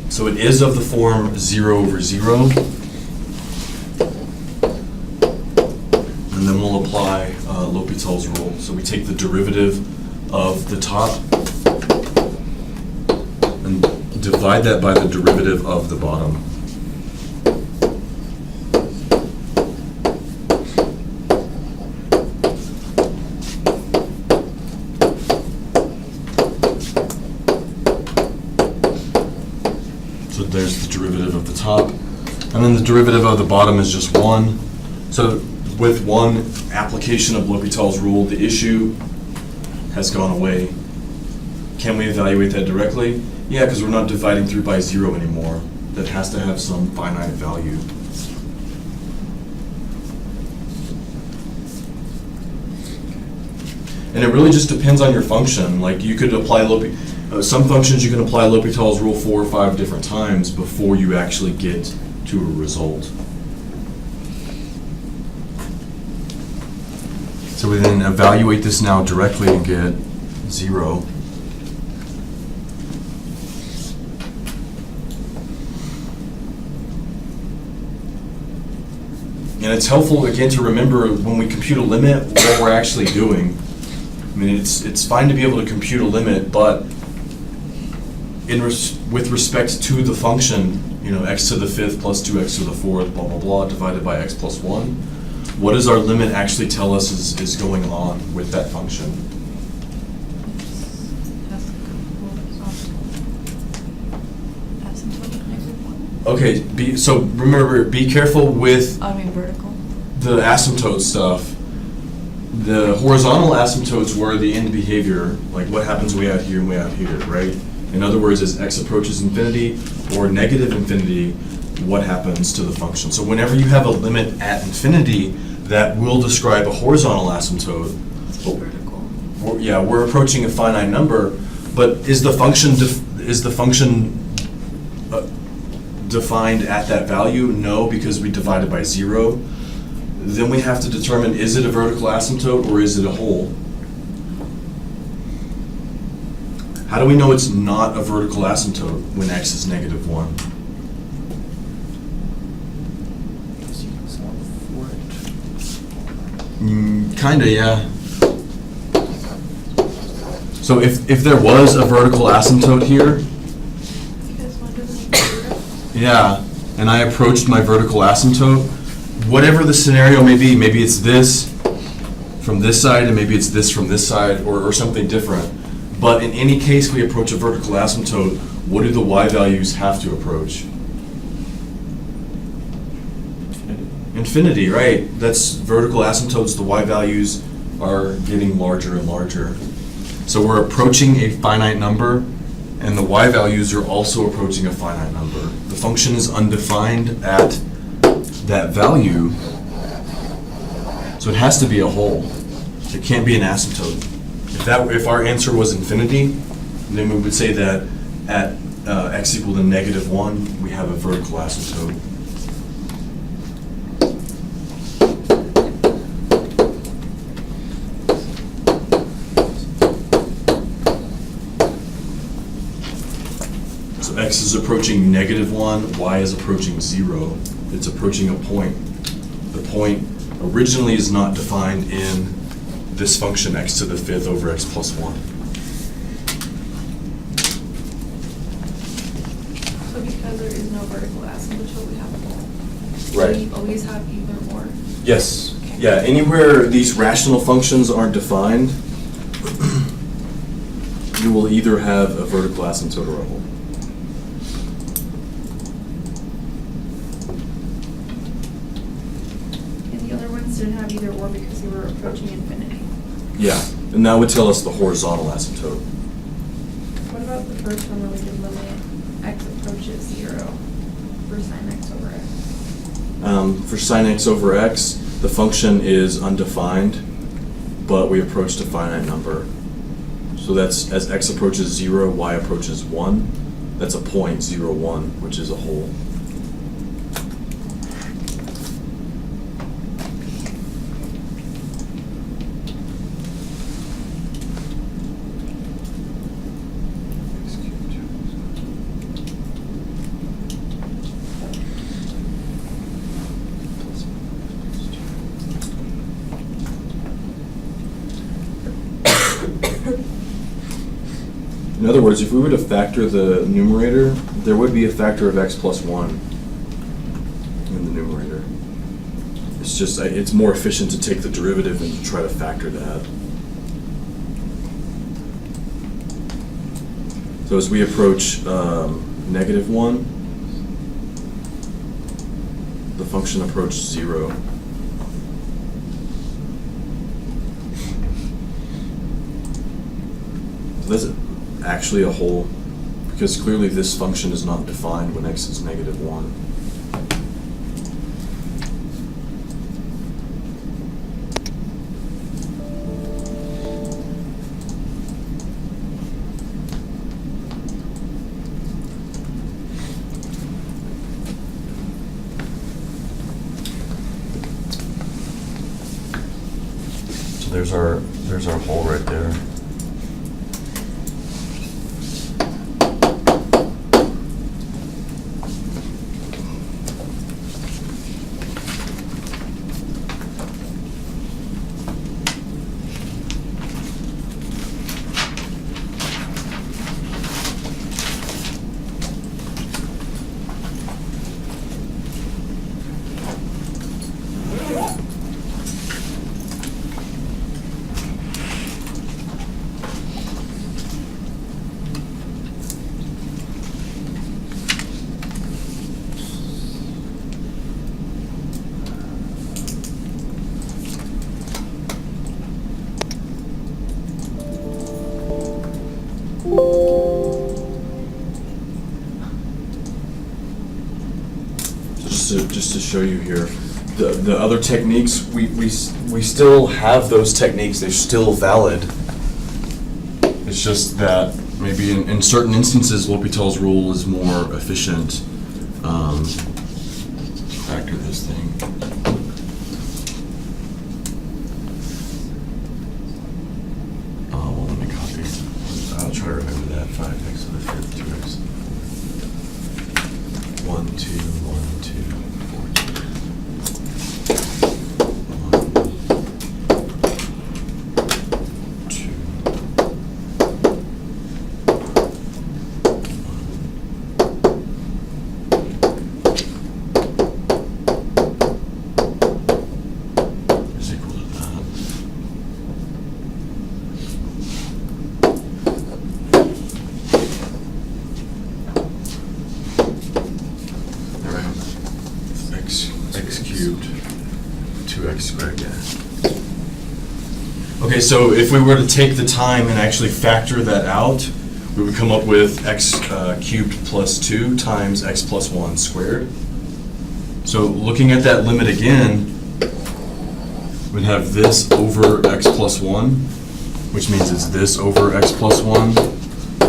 So it is of the form 0 over 0. And then we'll apply L'Hopital's rule. So we take the derivative of the top and divide that by the derivative of the bottom. So there's the derivative of the top. And then the derivative of the bottom is just 1. So with one application of L'Hopital's rule, the issue has gone away. Can we evaluate that directly? Yeah, because we're not dividing through by 0 anymore. That has to have some finite value. And it really just depends on your function. Like you could apply some functions you can apply L'Hopital's rule 4 or 5 different times before you actually get to a result. So we then evaluate this now directly and get 0. And it's helpful, again, to remember when we compute a limit, what we're actually doing. I mean, it's fine to be able to compute a limit, but with respect to the function, x to the 5th plus 2x to the 4th, blah, blah, blah, divided by x plus 1. What does our limit actually tell us is going on with that function? Has to go horizontal. Asymptote -1. Okay, so remember, be careful with I mean vertical. the asymptote stuff. The horizontal asymptotes were the end behavior, like what happens way out here and way out here, right? In other words, as x approaches infinity or negative infinity, what happens to the function? So whenever you have a limit at infinity, that will describe a horizontal asymptote. Vertical. We're approaching a finite number, but is the function defined at that value? No, because we divided by 0. Then we have to determine, is it a vertical asymptote or is it a hole? How do we know it's not a vertical asymptote when x is -1? Guess you can solve for it. Kinda, yeah. So if there was a vertical asymptote here, You guys want to do this? yeah, and I approached my vertical asymptote, whatever the scenario may be, maybe it's this from this side and maybe it's this from this side or something different. But in any case we approach a vertical asymptote, what do the y values have to approach? Infinity, right? That's vertical asymptotes, the y values are getting larger and larger. So we're approaching a finite number, and the y values are also approaching a finite number. The function is undefined at that value, so it has to be a hole. It can't be an asymptote. If our answer was infinity, then we would say that at x equal to -1, we have a vertical asymptote. So x is approaching -1, y is approaching 0. It's approaching a point. The point originally is not defined in this function x to the 5th over x plus 1. So because there is no vertical asymptote, we have a hole. Right. We always have either or. Yes. Okay. Yeah, anywhere these rational functions aren't defined, you will either have a vertical asymptote or a hole. And the other ones didn't have either or because they were approaching infinity. Yeah, and that would tell us the horizontal asymptote. What about the first one where we did limit x approaches 0 for sin x over x? For sin x over x, the function is undefined, but we approached a finite number. So that's as x approaches 0, y approaches 1. That's a point, 0, 1, which is a hole. In other words, if we were to factor the numerator, there would be a factor of x plus 1 in the numerator. It's just, it's more efficient to take the derivative and to try to factor that. So as we approach -1, the function approached 0. So that's actually a hole, because clearly this function is not defined when x is -1. So there's our hole right there. just to show you here, the other techniques, we still have those techniques. They're still valid. It's just that maybe in certain instances, L'Hopital's rule is more efficient. Factor this thing. Oh, well, let me copy. I'll try to remember that. 5x to the fifth, 2x. 1, 2, 1, 2, is equal to that. All right. X cubed, 2x squared, yeah. Okay, so if we were to take the time and actually factor that out, we would come up with x cubed plus 2 times x plus 1 squared. So looking at that limit again, we'd have this over x plus 1, which means it's this over x plus 1,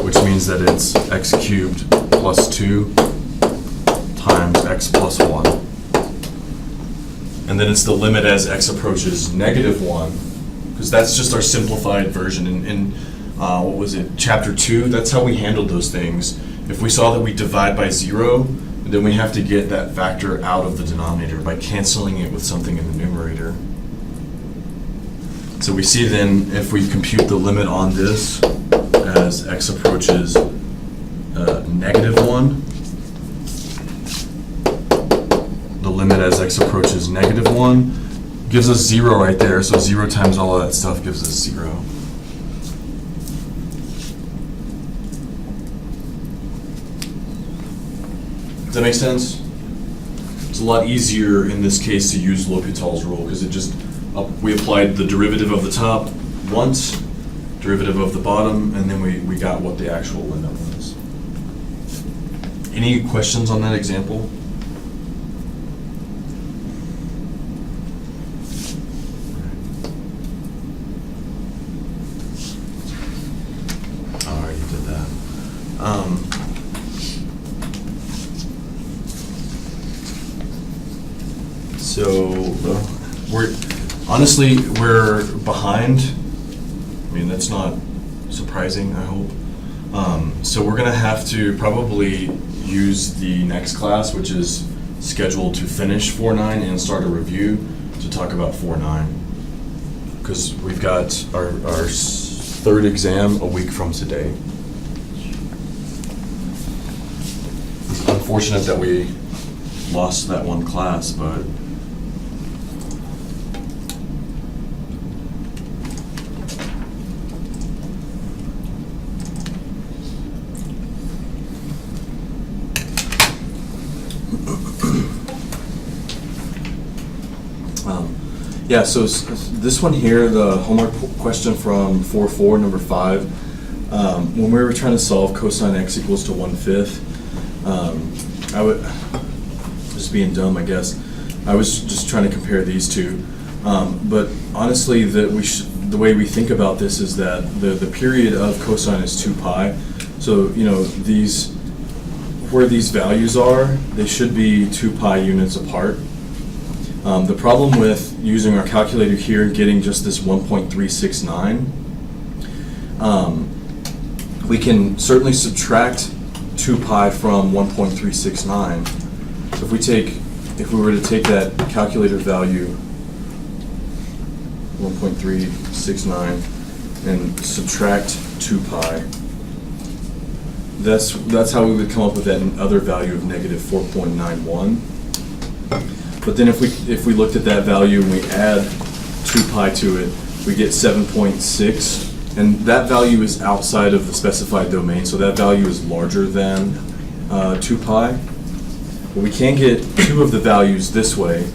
which means that it's x cubed plus 2 times x plus 1. And then it's the limit as x approaches -1, because that's just our simplified version. In what was it, chapter 2, that's how we handled those things. If we saw that we divide by 0, then we have to get that factor out of the denominator by canceling it with something in the numerator. So we see then, if we compute the limit on this as x approaches -1, the limit as x approaches -1 gives us 0 right there, so 0 times all of that stuff gives us 0. Does that make sense? It's a lot easier in this case to use L'Hopital's rule, because it just, we applied the derivative of the top once, derivative of the bottom, and then we got what the actual limit was. Any questions on that example? All right, you did that. So we're behind. I mean, that's not surprising, I hope. So we're gonna have to probably use the next class, which is scheduled to finish 4.9 and start a review to talk about 4.9, because we've got our third exam a week from today. It's unfortunate that we lost that one class, but yeah, so this one here, the homework question from 4.4, number 5, when we were trying to solve cosine x equals to 1/5, I would, just being dumb, I guess, I was just trying to compare these two. But honestly, the way we think about this is that the period of cosine is 2 pi. So, you know, where these values are, they should be 2 pi units apart. The problem with using our calculator here and getting just this 1.369, we can certainly subtract 2 pi from 1.369. So if we were to take that calculator value, 1.369, and subtract 2 pi, that's how we would come up with that other value of -4.91. But then if we looked at that value and we add 2 pi to it, we get 7.6, and that value is outside of the specified domain, so that value is larger than 2 pi. But we can get 2 of the values this way.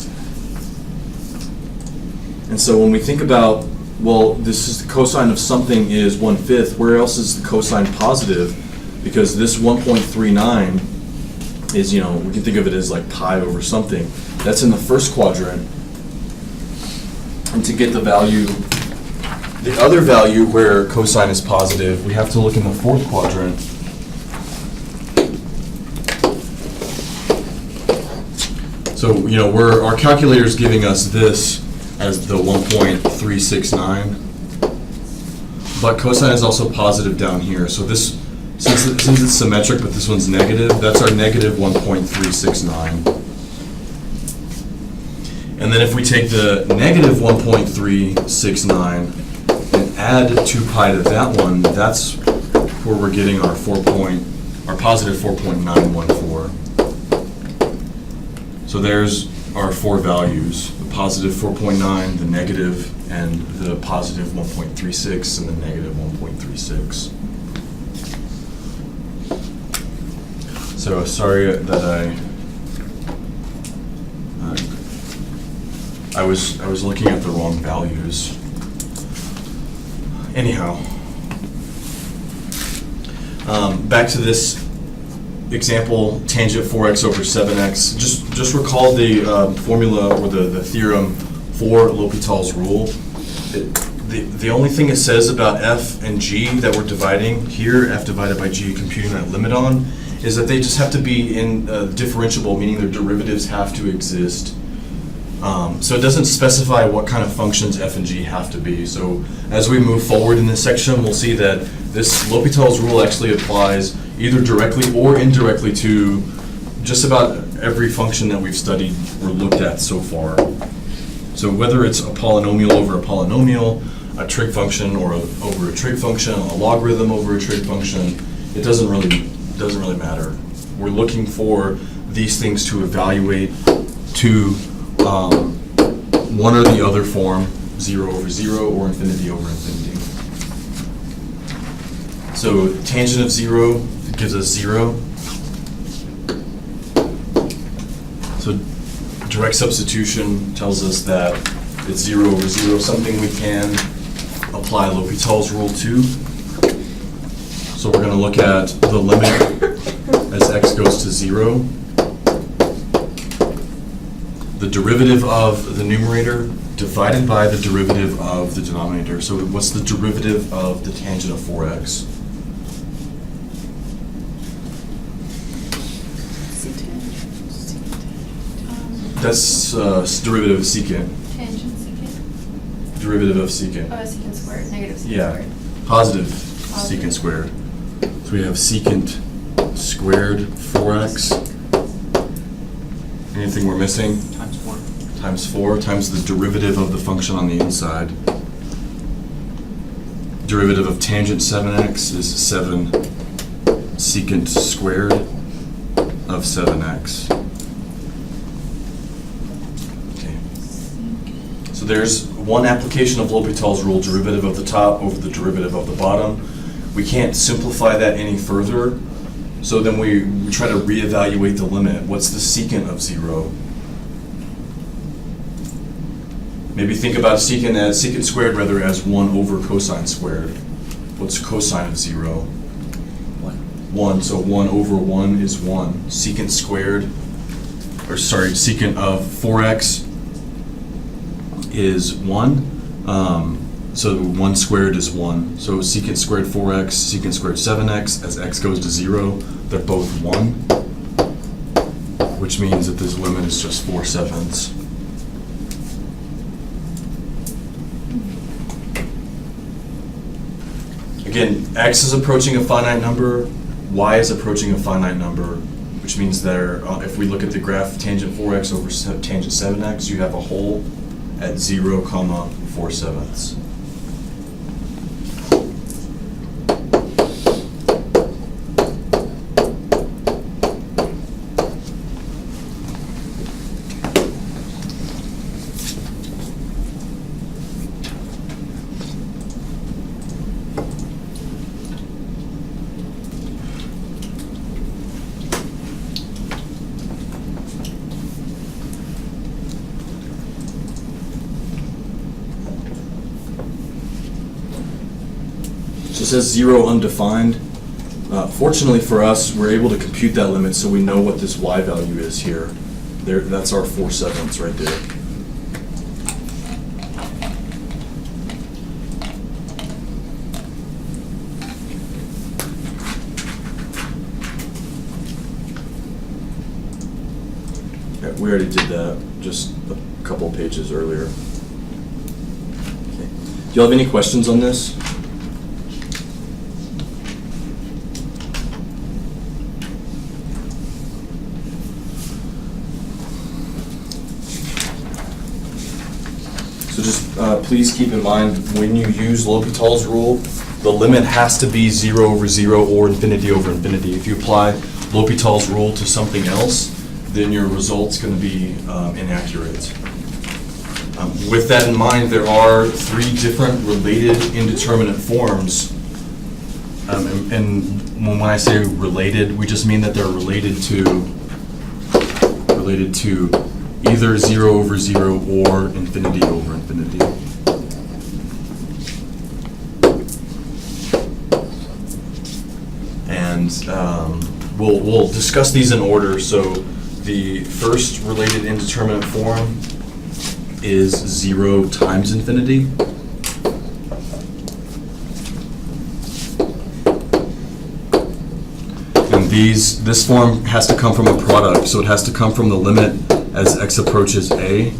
And so when we think about, well, this is the cosine of something is 1/5, where else is the cosine positive? Because this 1.39 is, we can think of it as like pi over something. That's in the first quadrant. And to get the value, the other value where cosine is positive, we have to look in the fourth quadrant. So, our calculator's giving us this as the 1.369. But cosine is also positive down here. So this, since it's symmetric, but this one's negative, that's our negative 1.369. And then if we take the negative 1.369 and add 2 pi to that one, that's where we're getting our positive 4.914. So there's our 4 values: the positive 4.9, the negative, and the positive 1.36, and the negative 1.36. So sorry that I was looking at the wrong values. Anyhow, back to this example, tangent 4x over 7x. Just recall the formula or the theorem for L'Hopital's rule. The only thing it says about f and g that we're dividing here, f divided by g, computing that limit on, is that they just have to be differentiable, meaning their derivatives have to exist. So it doesn't specify what kind of functions f and g have to be. So as we move forward in this section, we'll see that this L'Hopital's rule actually applies either directly or indirectly to just about every function that we've studied or looked at so far. So whether it's a polynomial over a polynomial, a trig function over a trig function, a logarithm over a trig function, it doesn't really matter. We're looking for these things to evaluate to one or the other form, 0 over 0 or infinity over infinity. So tangent of 0 gives us 0. So direct substitution tells us that it's 0 over 0, something we can apply L'Hopital's rule to. So we're going to look at the limit as x goes to 0. The derivative of the numerator divided by the derivative of the denominator. So what's the derivative of the tangent of 4x? That's derivative of secant. Tangent secant. Derivative of secant. Secant squared, negative secant Yeah, squared. positive secant squared. So we have secant squared 4x. Anything we're missing? Times 4. Times 4 times the derivative of the function on the inside. Derivative of tangent 7x is 7 secant squared of 7x. Okay. So there's one application of L'Hopital's rule, derivative of the top over the derivative of the bottom. We can't simplify that any further. So then we try to reevaluate the limit. What's the secant of 0? Maybe think about secant squared rather as 1 over cosine squared. What's cosine of 0? 1. So 1 over 1 is 1. Secant of 4x is 1. So 1 squared is 1. So secant squared 4x, secant squared 7x, as x goes to 0, they're both 1, which means that this limit is just 4/7. Again, x is approaching a finite number, y is approaching a finite number, which means that if we look at the graph tangent 4x over tangent 7x, you have a hole at 0, 4/7. So it says 0 undefined. Fortunately for us, we're able to compute that limit so we know what this y value is here. There, that's our 4/7 right there. Yeah, we already did that just a couple pages earlier. Okay. Do y'all have any questions on this? So just please keep in mind, when you use L'Hopital's rule, the limit has to be 0 over 0 or infinity over infinity. If you apply L'Hopital's rule to something else, then your result's going to be inaccurate. With that in mind, there are 3 different related indeterminate forms. And when I say related, we just mean that they're related to either 0 over 0 or infinity over infinity. And we'll discuss these in order. So the first related indeterminate form is 0 times infinity. And this form has to come from a product, so it has to come from the limit as x approaches a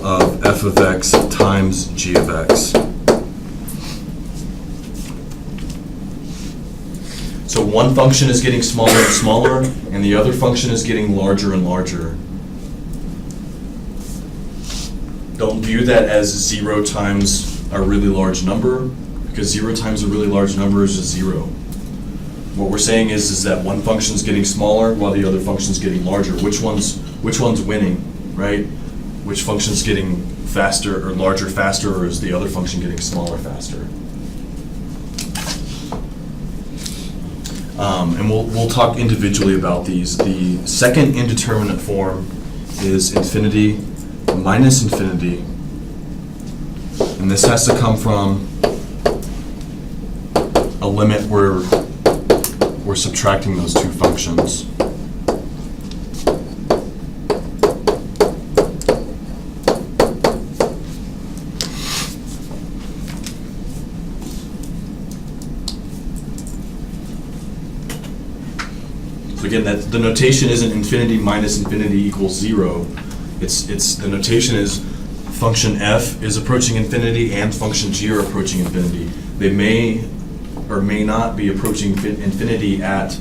of f of x times g of x. So one function is getting smaller and smaller, and the other function is getting larger and larger. Don't view that as 0 times a really large number, because 0 times a really large number is just 0. What we're saying is that one function is getting smaller while the other function is getting larger. Which one's winning, right? Which function is getting faster or larger faster, or is the other function getting smaller faster? And we'll talk individually about these. The second indeterminate form is infinity minus infinity, and this has to come from a limit where we're subtracting those 2 functions. So again, the notation isn't infinity minus infinity equals 0. It's the notation is function f is approaching infinity and function g are approaching infinity. They may or may not be approaching infinity at,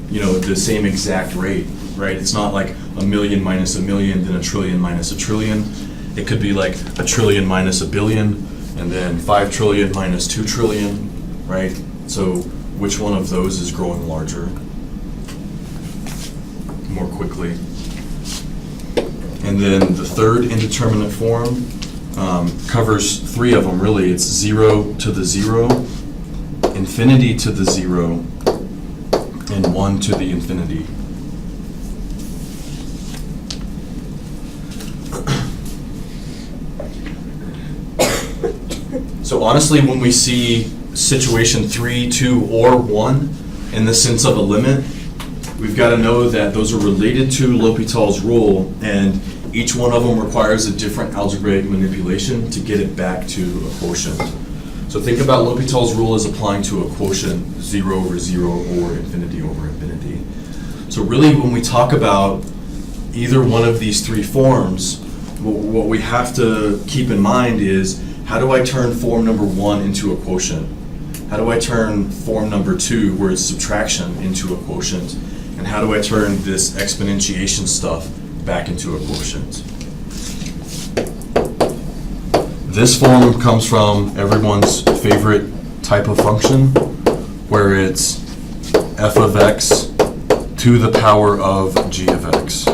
the same exact rate, right? It's not like a million minus a million, then a trillion minus a trillion. It could be like a trillion minus a billion, and then 5 trillion minus 2 trillion, right? So which one of those is growing larger more quickly? And then the third indeterminate form covers 3 of them, really. It's 0 to the 0, infinity to the 0, and 1 to the infinity. So honestly, when we see situation 3, 2, or 1 in the sense of a limit, we've got to know that those are related to L'Hopital's rule, and each one of them requires a different algebraic manipulation to get it back to a quotient. So think about L'Hopital's rule as applying to a quotient, 0 over 0 or infinity over infinity. So really, when we talk about either one of these 3 forms, what we have to keep in mind is, how do I turn form number 1 into a quotient? How do I turn form number 2, where it's subtraction, into a quotient? And how do I turn this exponentiation stuff back into a quotient? This form comes from everyone's favorite type of function, where it's f of x to the power of g of x.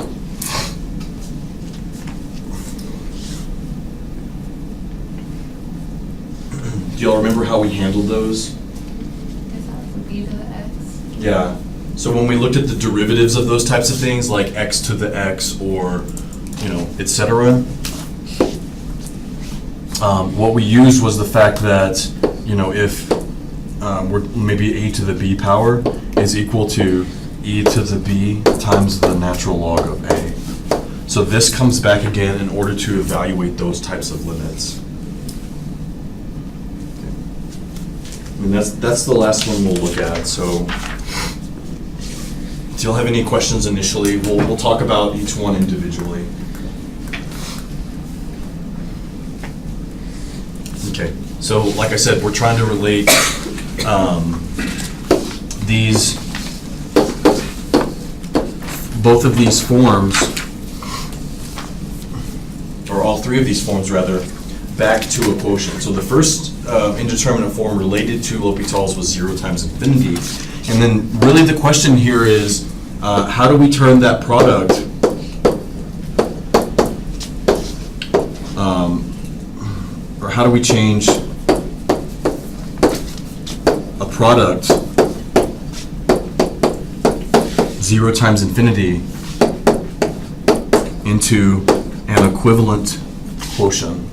Do y'all remember how we handled those? Is that the b to the x? Yeah. So when we looked at the derivatives of those types of things, like x to the x or, etc., what we used was the fact that, if maybe a to the b power is equal to e to the b times the natural log of a. So this comes back again in order to evaluate those types of limits. I mean, that's the last one we'll look at. So do y'all have any questions initially? We'll talk about each one individually. Okay, so like I said, we're trying to relate both of these forms, or all three of these forms rather, back to a quotient. So the first indeterminate form related to L'Hopital's was 0 times infinity. And then really the question here is, how do we turn that product or how do we change a product 0 times infinity into an equivalent quotient?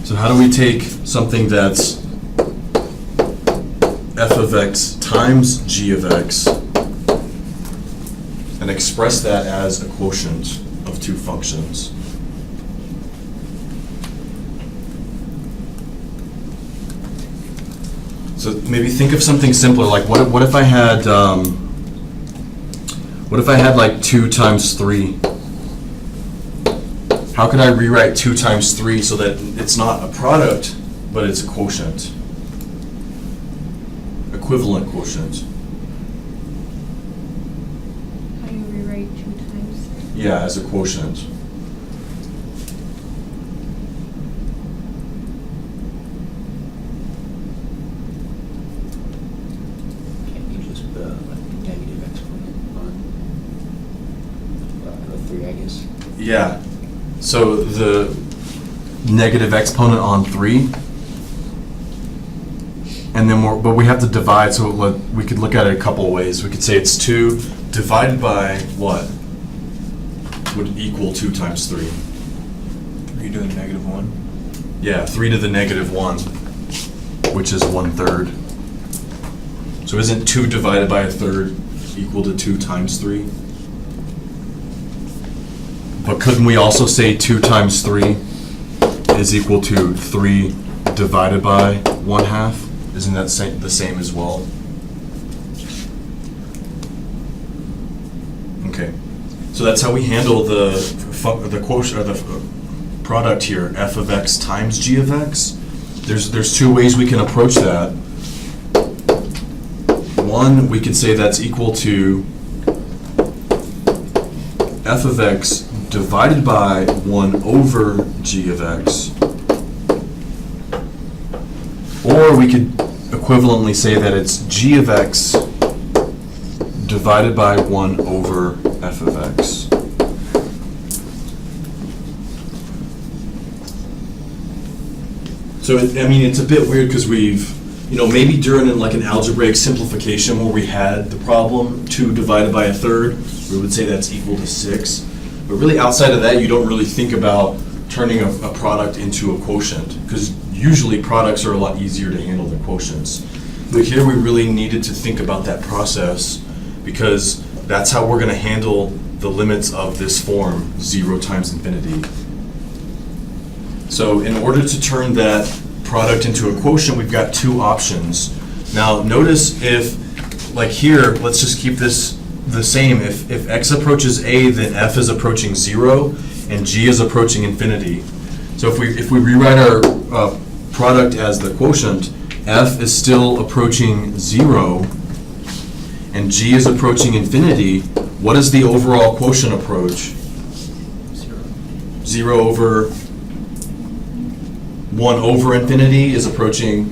So how do we take something that's f of x times g of x and express that as a quotient of two functions? So maybe think of something simpler, like what if I had like 2 times 3? How could I rewrite 2 times 3 so that it's not a product, but it's a quotient? Equivalent quotient. How do you rewrite 2 times 3? Yeah, as a quotient. Can't you just put a negative exponent on the 3, I guess? Yeah. So the negative exponent on 3, and then but we have to divide, so we could look at it a couple of ways. We could say it's 2 divided by what would equal 2 times 3? 3 to the negative 1. Yeah, 3 to the negative 1, which is 1/3. So isn't 2 divided by 1/3 equal to 2 times 3? But couldn't we also say 2 times 3 is equal to 3 divided by 1/2? Isn't that the same as well? Okay, so that's how we handle the quotient, or the product here, f of x times g of x. There's 2 ways we can approach that. One, we could say that's equal to f of x divided by 1 over g of x. Or we could equivalently say that it's g of x divided by 1 over f of x. So, I mean, it's a bit weird because we've, maybe during like an algebraic simplification where we had the problem 2 divided by 1/3, we would say that's equal to 6. But really outside of that, you don't really think about turning a product into a quotient, because usually products are a lot easier to handle than quotients. But here we really needed to think about that process, because that's how we're going to handle the limits of this form, 0 times infinity. So in order to turn that product into a quotient, we've got 2 options. Now notice if, like here, let's just keep this the same. If x approaches a, then f is approaching 0, and g is approaching infinity. So if we rewrite our product as the quotient, f is still approaching 0, and g is approaching infinity. What is the overall quotient approach? 0 over 1 over infinity is approaching.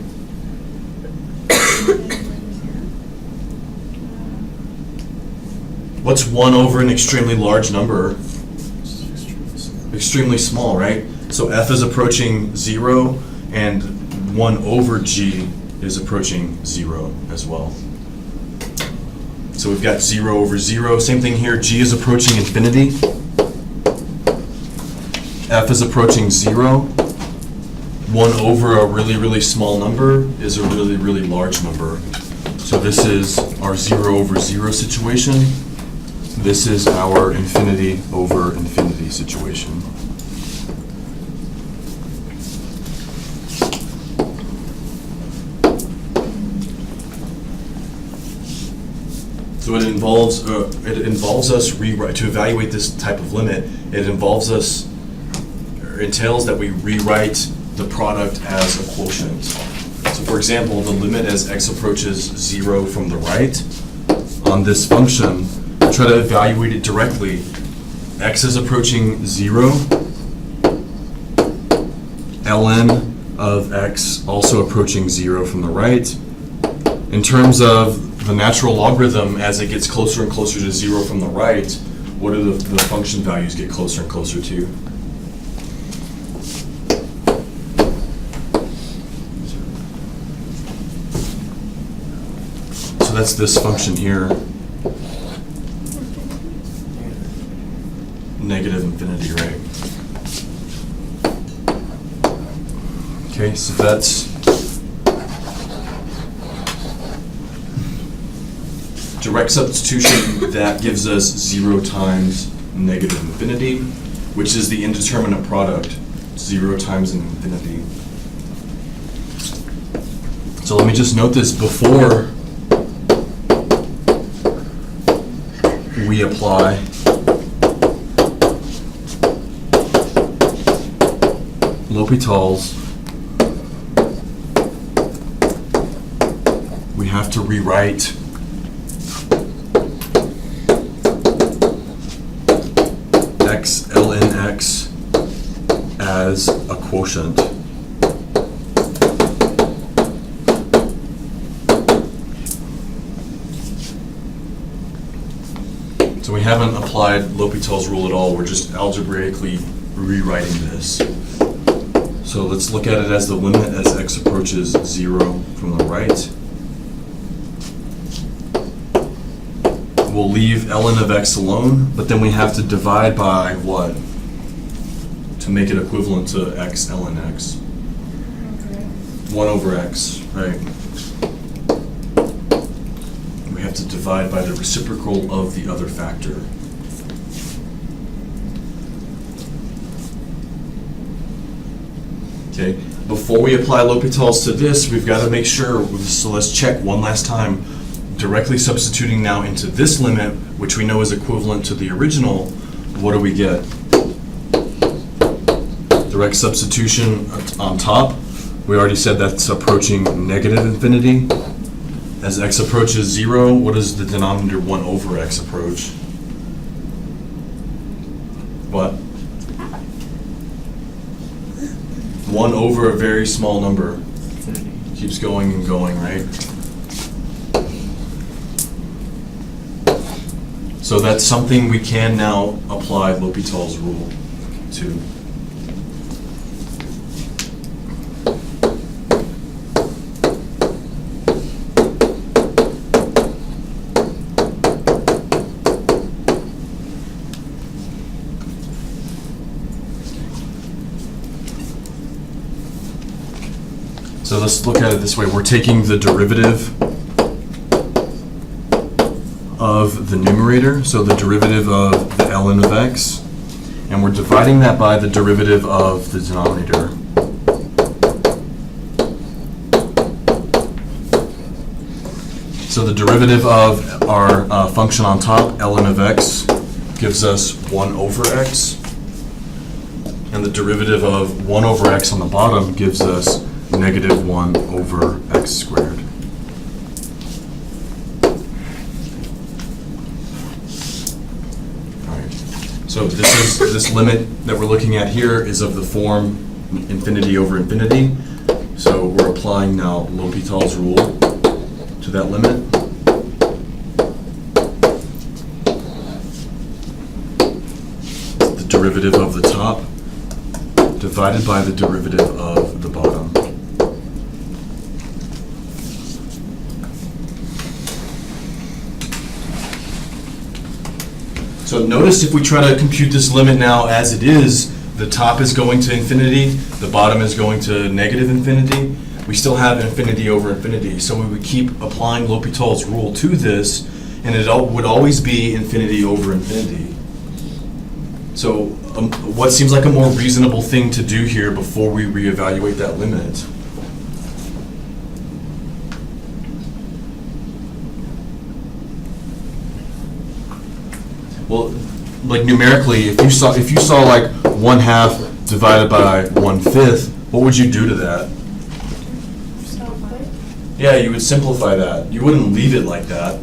What's 1 over an extremely large number? Extremely small, right? So f is approaching 0, and 1 over g is approaching 0 as well. So we've got 0 over 0. Same thing here. G is approaching infinity. F is approaching 0. 1 over a really, really small number is a really, really large number. So this is our 0 over 0 situation. This is our infinity over infinity situation. So it involves us rewrite to evaluate this type of limit. It entails that we rewrite the product as a quotient. So for example, the limit as x approaches 0 from the right on this function, we'll try to evaluate it directly. X is approaching 0. ln of x also approaching 0 from the right. In terms of the natural logarithm, as it gets closer and closer to 0 from the right, what do the function values get closer and closer to? So that's this function here, negative infinity, right? Okay, so that's direct substitution. That gives us 0 times negative infinity, which is the indeterminate product, 0 times an infinity. So let me just note this before we apply L'Hopital's. We have to rewrite x ln x as a quotient. So we haven't applied L'Hopital's rule at all. We're just algebraically rewriting this. So let's look at it as the limit as x approaches 0 from the right. We'll leave ln of x alone, but then we have to divide by what? To make it equivalent to x ln x. Okay. 1 over x, right? We have to divide by the reciprocal of the other factor. Okay, before we apply L'Hopital's to this, we've got to make sure, so let's check one last time. Directly substituting now into this limit, which we know is equivalent to the original, what do we get? Direct substitution on top. We already said that's approaching negative infinity. As x approaches 0, what does the denominator 1 over x approach? What? 1 over a very small number. Keeps going and going, right? So that's something we can now apply L'Hopital's rule to. So let's look at it this way. We're taking the derivative of the numerator, so the derivative of the ln of x, and we're dividing that by the derivative of the denominator. So the derivative of our function on top, ln of x, gives us 1 over x, and the derivative of 1 over x on the bottom gives us negative 1 over x squared. So this limit that we're looking at here is of the form infinity over infinity. So we're applying now L'Hopital's rule to that limit. The derivative of the top divided by the derivative of the bottom. So notice if we try to compute this limit now as it is, the top is going to infinity, the bottom is going to negative infinity. We still have infinity over infinity, so we would keep applying L'Hopital's rule to this, and it would always be infinity over infinity. So what seems like a more reasonable thing to do here before we reevaluate that limit? Well, like numerically, if you saw like 1/2 divided by 1/5, what would you do to that? Yeah, you would simplify that. You wouldn't leave it like that.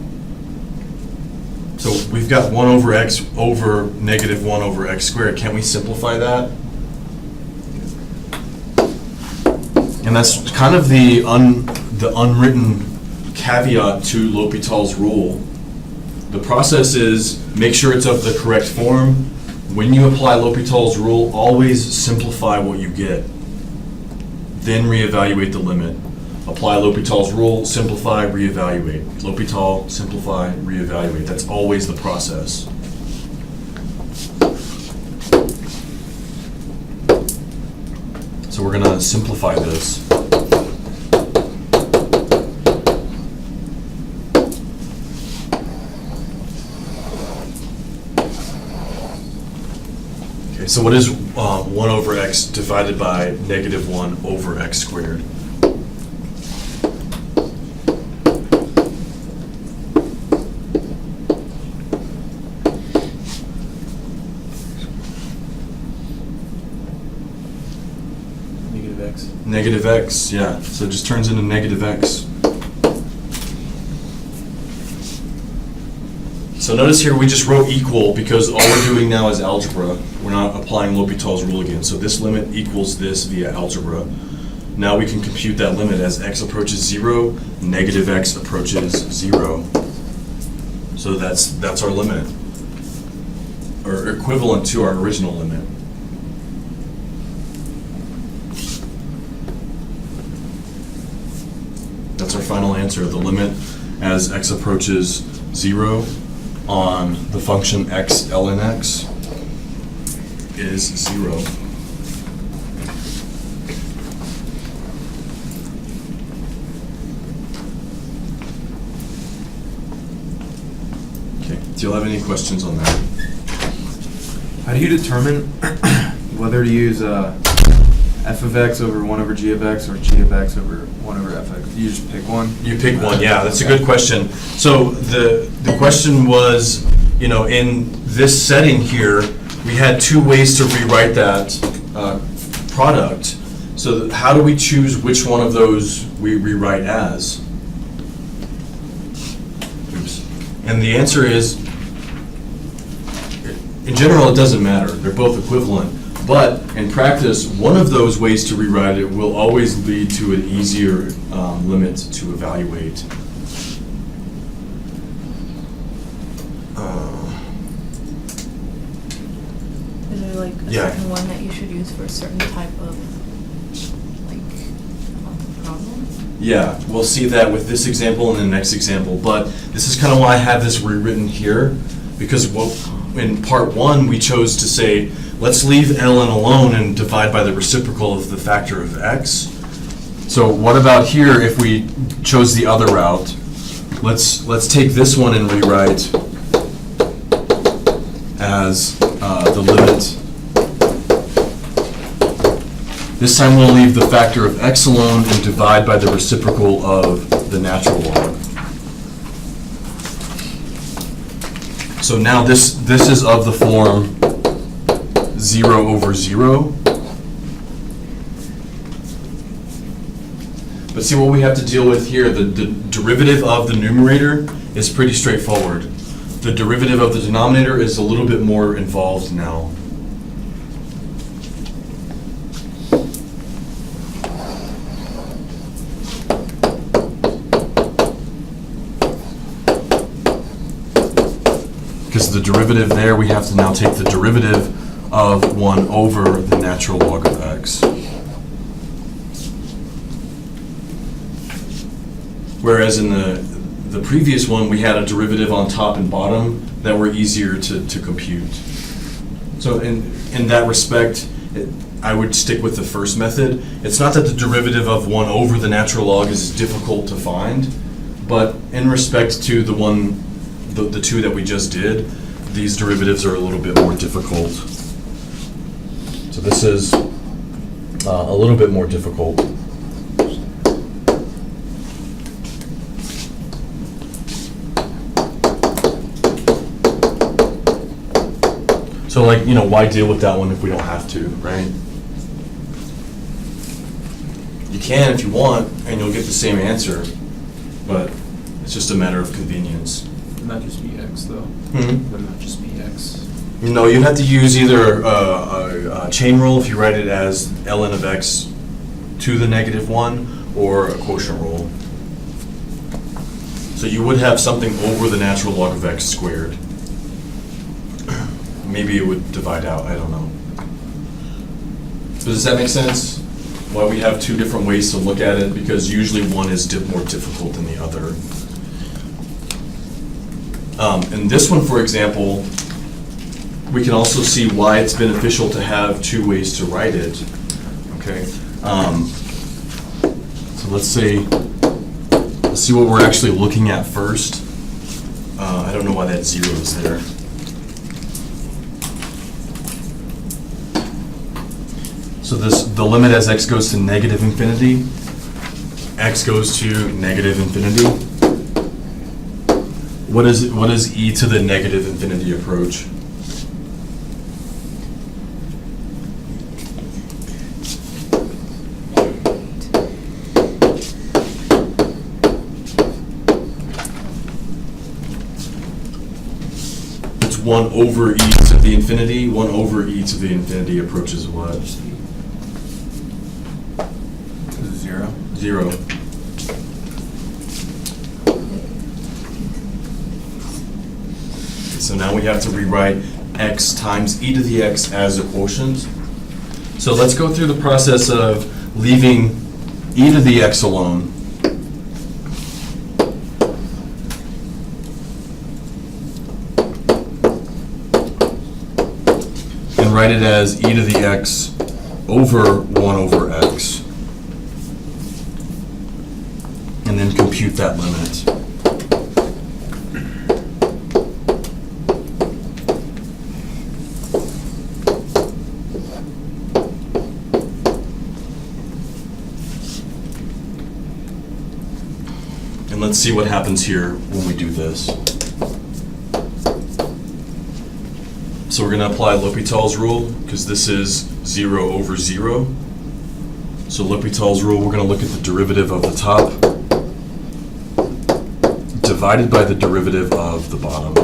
So we've got 1 over x over negative 1 over x squared. Can't we simplify that? And that's kind of the unwritten caveat to L'Hopital's rule. The process is make sure it's of the correct form. When you apply L'Hopital's rule, always simplify what you get. Then reevaluate the limit. Apply L'Hopital's rule, simplify, reevaluate. L'Hopital, simplify, reevaluate. That's always the process. So we're going to simplify this. Okay, so what is 1 over x divided by negative 1 over x squared? Negative x, yeah. So it just turns into negative x. So notice here we just wrote equal because all we're doing now is algebra. We're not applying L'Hopital's rule again. So this limit equals this via algebra. Now we can compute that limit as x approaches 0, negative x approaches 0. So that's our limit, or equivalent to our original limit. That's our final answer. The limit as x approaches 0 on the function x ln x is 0. Okay, do you have any questions on that? How do you determine whether to use f of x over 1 over g of x or g of x over 1 over f of x? You just pick one? You pick one, yeah, that's a good question. So the question was, you know, in this setting here, we had 2 ways to rewrite that product. So how do we choose which one of those we rewrite as? Oops. And the answer is, in general, it doesn't matter. They're both equivalent. But in practice, one of those ways to rewrite it will always lead to an easier limit to evaluate. Is there like a Yeah. certain one that you should use for a certain type of problem? Yeah, we'll see that with this example and the next example. But this is kind of why I have this rewritten here, because in part 1 we chose to say, let's leave ln alone and divide by the reciprocal of the factor of x. So what about here if we chose the other route? Let's take this one and rewrite as the limit. This time we'll leave the factor of x alone and divide by the reciprocal of the natural log. So now this is of the form 0 over 0. But see what we have to deal with here, the derivative of the numerator is pretty straightforward. The derivative of the denominator is a little bit more involved now. Because the derivative there, we have to now take the derivative of 1 over the natural log of x. Whereas in the previous one, we had a derivative on top and bottom that were easier to compute. So in that respect, I would stick with the first method. It's not that the derivative of 1 over the natural log is difficult to find, but in respect to the two that we just did, these derivatives are a little bit more difficult. So this is a little bit more difficult. So like, why deal with that one if we don't have to, right? You can if you want, and you'll get the same answer, but it's just a matter of convenience. Not just BX though. But not just BX. No, you have to use either a chain rule if you write it as ln of x to the -1, or a quotient rule. So you would have something over the natural log of x squared. Maybe it would divide out, I don't know. Does that make sense? Why we have two different ways to look at it? Because usually one is more difficult than the other. In this one, for example, we can also see why it's beneficial to have two ways to write it. Okay. So let's see what we're actually looking at first. I don't know why that 0 is there. So the limit as x goes to -infinity, x goes to -infinity. What is e to the -infinity approach? It's 1 over e to the infinity. 1 over e to the infinity approaches what? 0. 0. So now we have to rewrite x times e to the x as a quotient. So let's go through the process of leaving e to the x alone. And write it as e to the x over 1 over x. And then compute that limit. And let's see what happens here when we do this. So we're going to apply L'Hopital's rule, because this is 0 over 0. So L'Hopital's rule, we're going to look at the derivative of the top divided by the derivative of the bottom.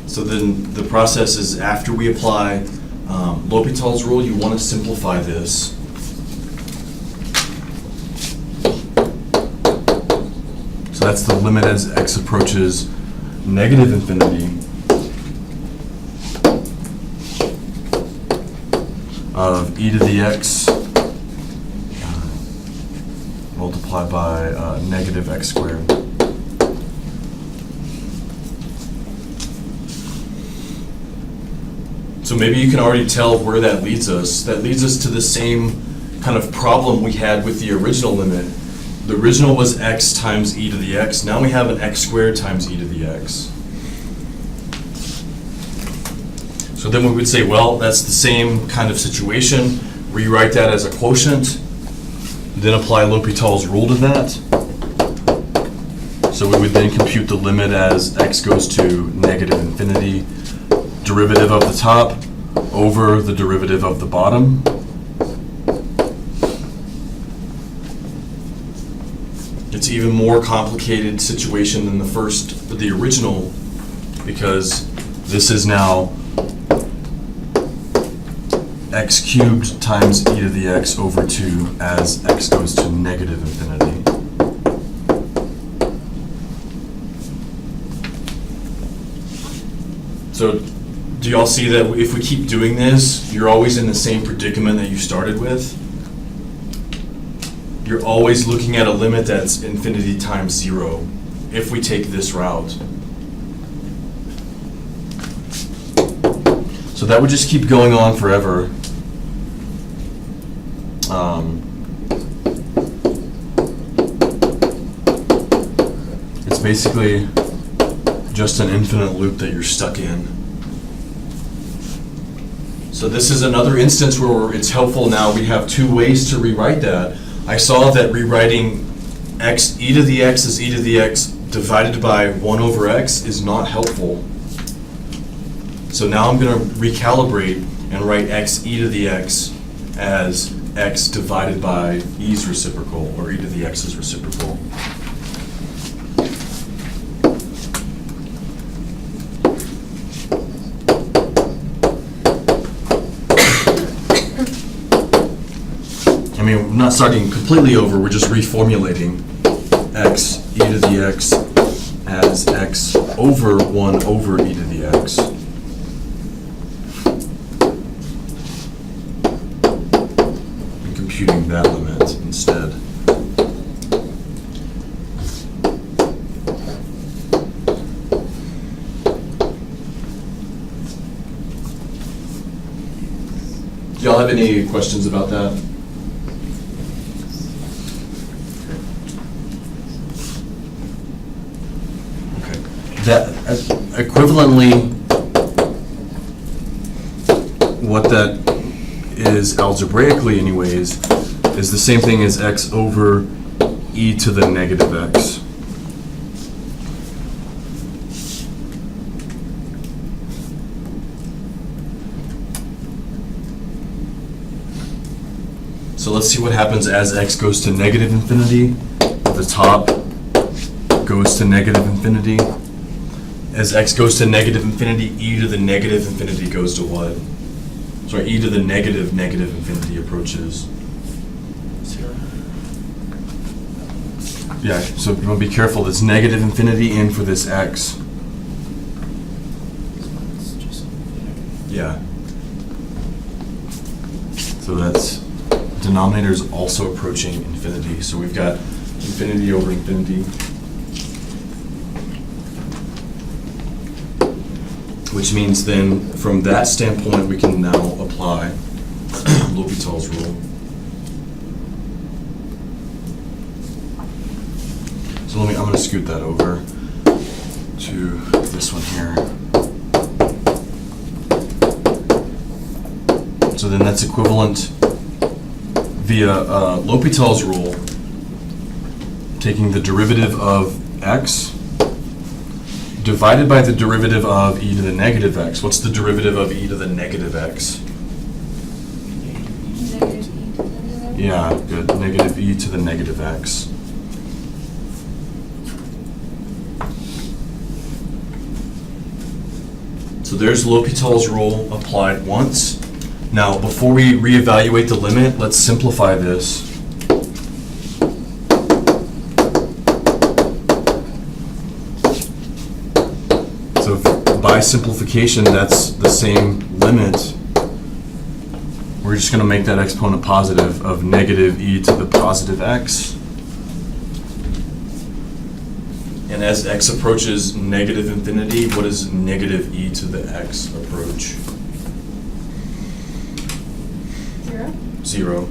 So then the process is, after we apply L'Hopital's rule, you want to simplify this. So that's the limit as x approaches -infinity of e to the x multiplied by -x squared. So maybe you can already tell where that leads us. That leads us to the same kind of problem we had with the original limit. The original was x times e to the x. Now we have an x squared times e to the x. So then we would say, well, that's the same kind of situation. Rewrite that as a quotient, then apply L'Hopital's rule to that. So we would then compute the limit as x goes to -infinity, derivative of the top over the derivative of the bottom. It's even more complicated situation than the original, because this is now x cubed times e to the x over 2 as x goes to -infinity. So, do y'all see that if we keep doing this, you're always in the same predicament that you started with? You're always looking at a limit that's infinity times 0 if we take this route. So that would just keep going on forever. It's basically just an infinite loop that you're stuck in. So this is another instance where it's helpful now. We have two ways to rewrite that. I saw that rewriting x e to the x as e to the x divided by 1 over x is not helpful. So now I'm going to recalibrate and write x e to the x as x divided by e's reciprocal, or e to the x's reciprocal. I mean, we're not starting completely over, we're just reformulating x e to the x as x over 1 over e to the x. And computing that limit instead. Do y'all have any questions about that? That equivalently, what that is algebraically anyways, is the same thing as x over e to the negative x. So let's see what happens as x goes to negative infinity. The top goes to negative infinity. As x goes to negative infinity, e to the negative infinity goes to what? Sorry, e to the negative infinity approaches. 0. Yeah, so you want to be careful. There's negative infinity in for this x. It's just Yeah. So that's, denominator is also approaching infinity. So we've got infinity over infinity. Which means then, from that standpoint, we can now apply L'Hopital's rule. So I'm going to scoot that over to this one here. So then that's equivalent via L'Hopital's rule, taking the derivative of x divided by the derivative of e to the negative x. What's the derivative of e to the negative x? Negative e to the negative. Yeah, good. Negative e to the negative x. So there's L'Hopital's rule applied once. Now, before we reevaluate the limit, let's simplify this. So by simplification, that's the same limit. We're just going to make that exponent positive of negative e to the positive x. And as x approaches negative infinity, what does negative e to the x approach? 0. 0.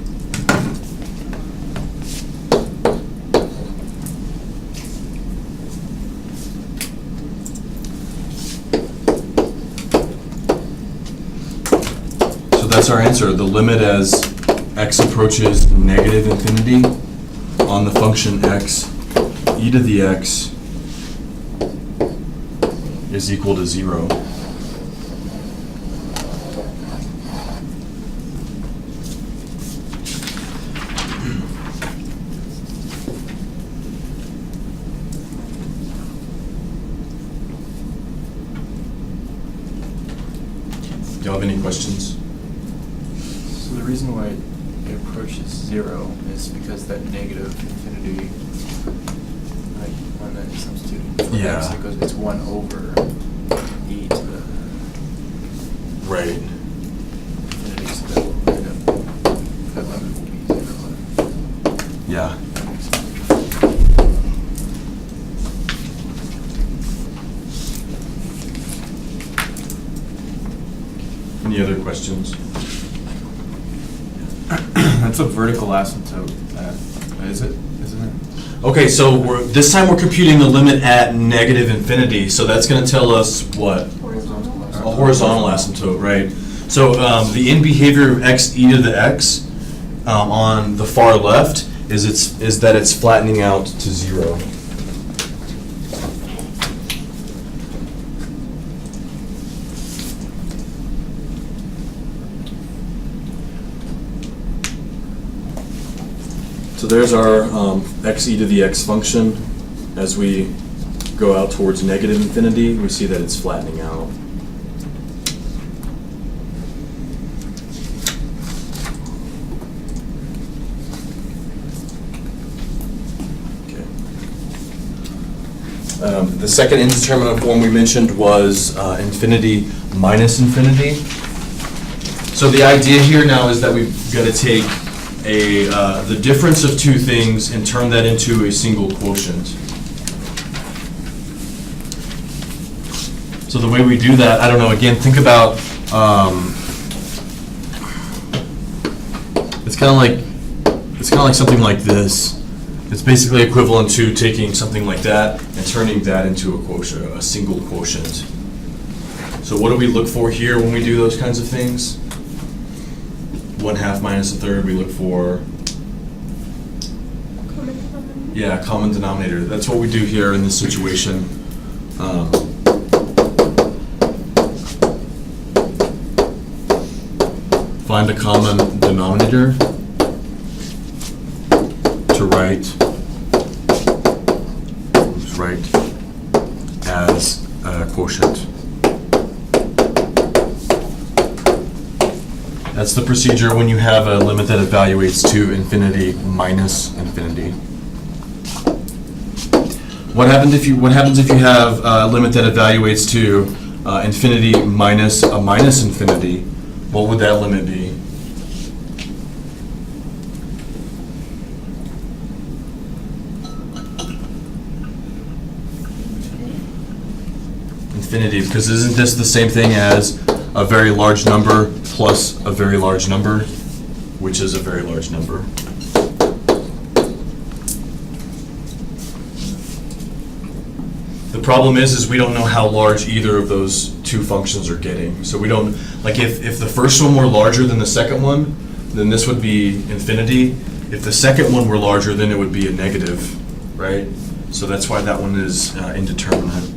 So that's our answer. The limit as x approaches negative infinity on the function x e to the x is equal to 0. Do y'all have any questions? So the reason why it approaches 0 is because that negative infinity, like when that substituting for Yeah. x, it's 1 over e to the Right. infinity, so that limit will be 0. Yeah. That makes sense. Any other questions? That's a vertical asymptote, isn't it? Okay, so this time we're computing the limit at negative infinity, so that's going to tell us what? Horizontal. A horizontal asymptote, right? So the in behavior of x e to the x on the far left is that it's flattening out to 0. So there's our x e to the x function. As we go out towards negative infinity, we see that it's flattening out. Okay. The second indeterminate form we mentioned was infinity minus infinity. So the idea here now is that we've got to take the difference of two things and turn that into a single quotient. So the way we do that, I don't know, again, think about, it's kind of like something like this. It's basically equivalent to taking something like that and turning that into a quotient, a single quotient. So what do we look for here when we do those kinds of things? 1/2 minus a third, we look for, Common denominator. yeah, common denominator. That's what we do here in this situation. Find a common denominator to write as a quotient. That's the procedure when you have a limit that evaluates to infinity minus infinity. What happens if you have a limit that evaluates to infinity minus a minus infinity? What would that limit be? Infinity, because isn't this the same thing as a very large number plus a very large number, which is a very large number? The problem is we don't know how large either of those two functions are getting. So we don't, like if the first one were larger than the second one, then this would be infinity. If the second one were larger, then it would be a negative, right? So that's why that one is indeterminate.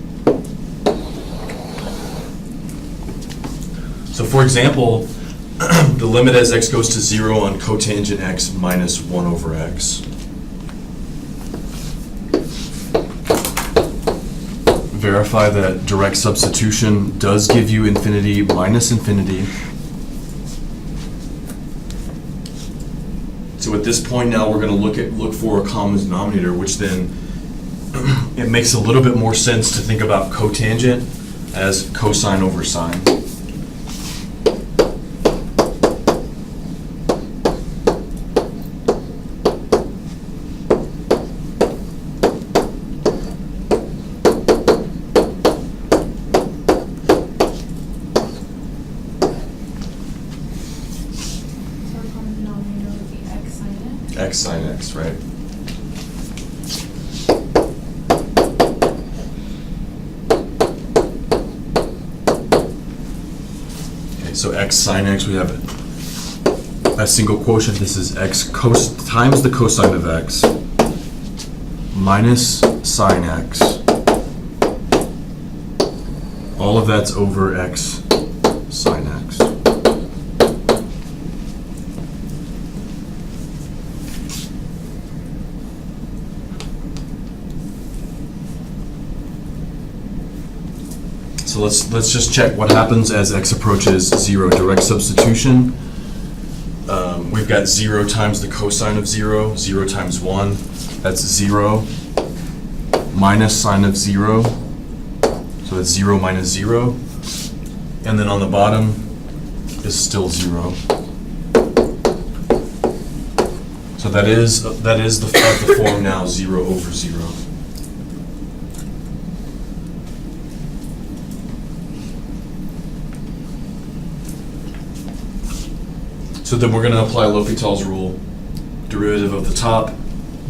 So for example, the limit as x goes to 0 on cotangent x minus 1 over x. Verify that direct substitution does give you infinity minus infinity. So at this point now we're going to look for a common denominator, which then it makes a little bit more sense to think about cotangent as cosine over sine. X sine x, right? Okay, so x sine x, we have a single quotient. This is x times the cosine of x minus sine x. All of that's over x sine x. So let's just check what happens as x approaches 0. Direct substitution. We've got 0 times the cosine of 0. 0 times 1. That's 0 minus sine of 0. So that's 0 minus 0. And then on the bottom, is still 0. So that is the form now 0 over 0. So then we're going to apply L'Hopital's rule. Derivative of the top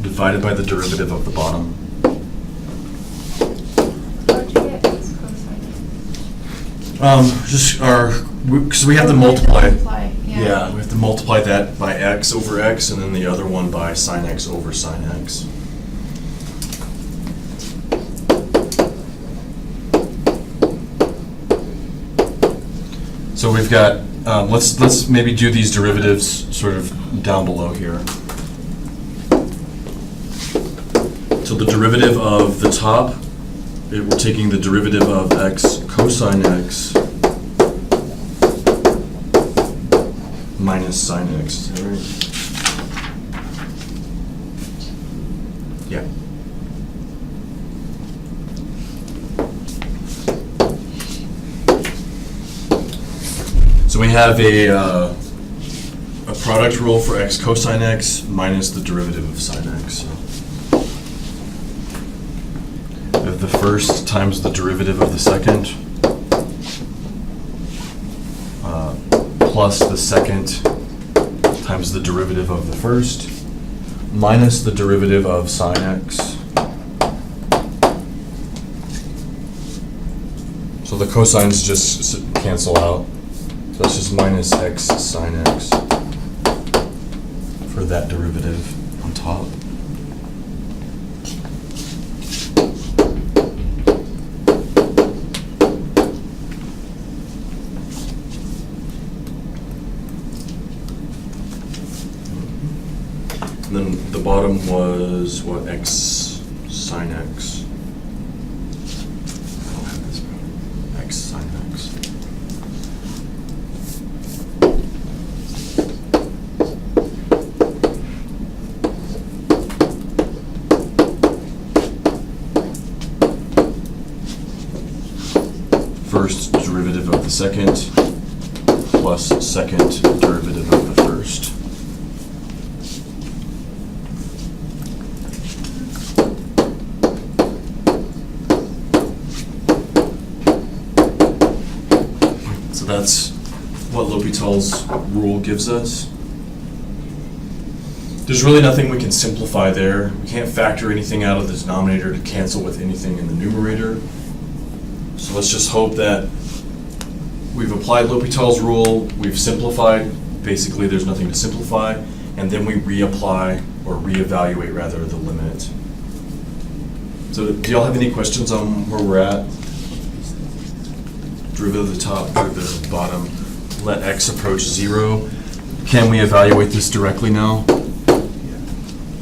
divided by the derivative of the bottom. How'd you get x cosine? Because we have to multiply. Yeah. Yeah, we have to multiply that by x over x, and then the other one by sine x over sine x. So we've got, let's maybe do these derivatives sort of down below here. So the derivative of the top, we're taking the derivative of x cosine x minus sine x, is that right? Yeah. So we have a product rule for x cosine x minus the derivative of sine x. So we have the first times the derivative of the second plus the second times the derivative of the first minus the derivative of sine x. So the cosines just cancel out. So it's just minus x sine x for that derivative on top. And then the bottom was what, x sine x? I don't have this one. X sine x. First derivative of the second plus second derivative of the first. So that's what L'Hopital's rule gives us. There's really nothing we can simplify there. We can't factor anything out of the denominator to cancel with anything in the numerator. So let's just hope that we've applied L'Hopital's rule, we've simplified, basically there's nothing to simplify, and then we reapply, or reevaluate rather, the limit. So do y'all have any questions on where we're at? Derivative of the top, derivative of the bottom, let x approach 0. Can we evaluate this directly now?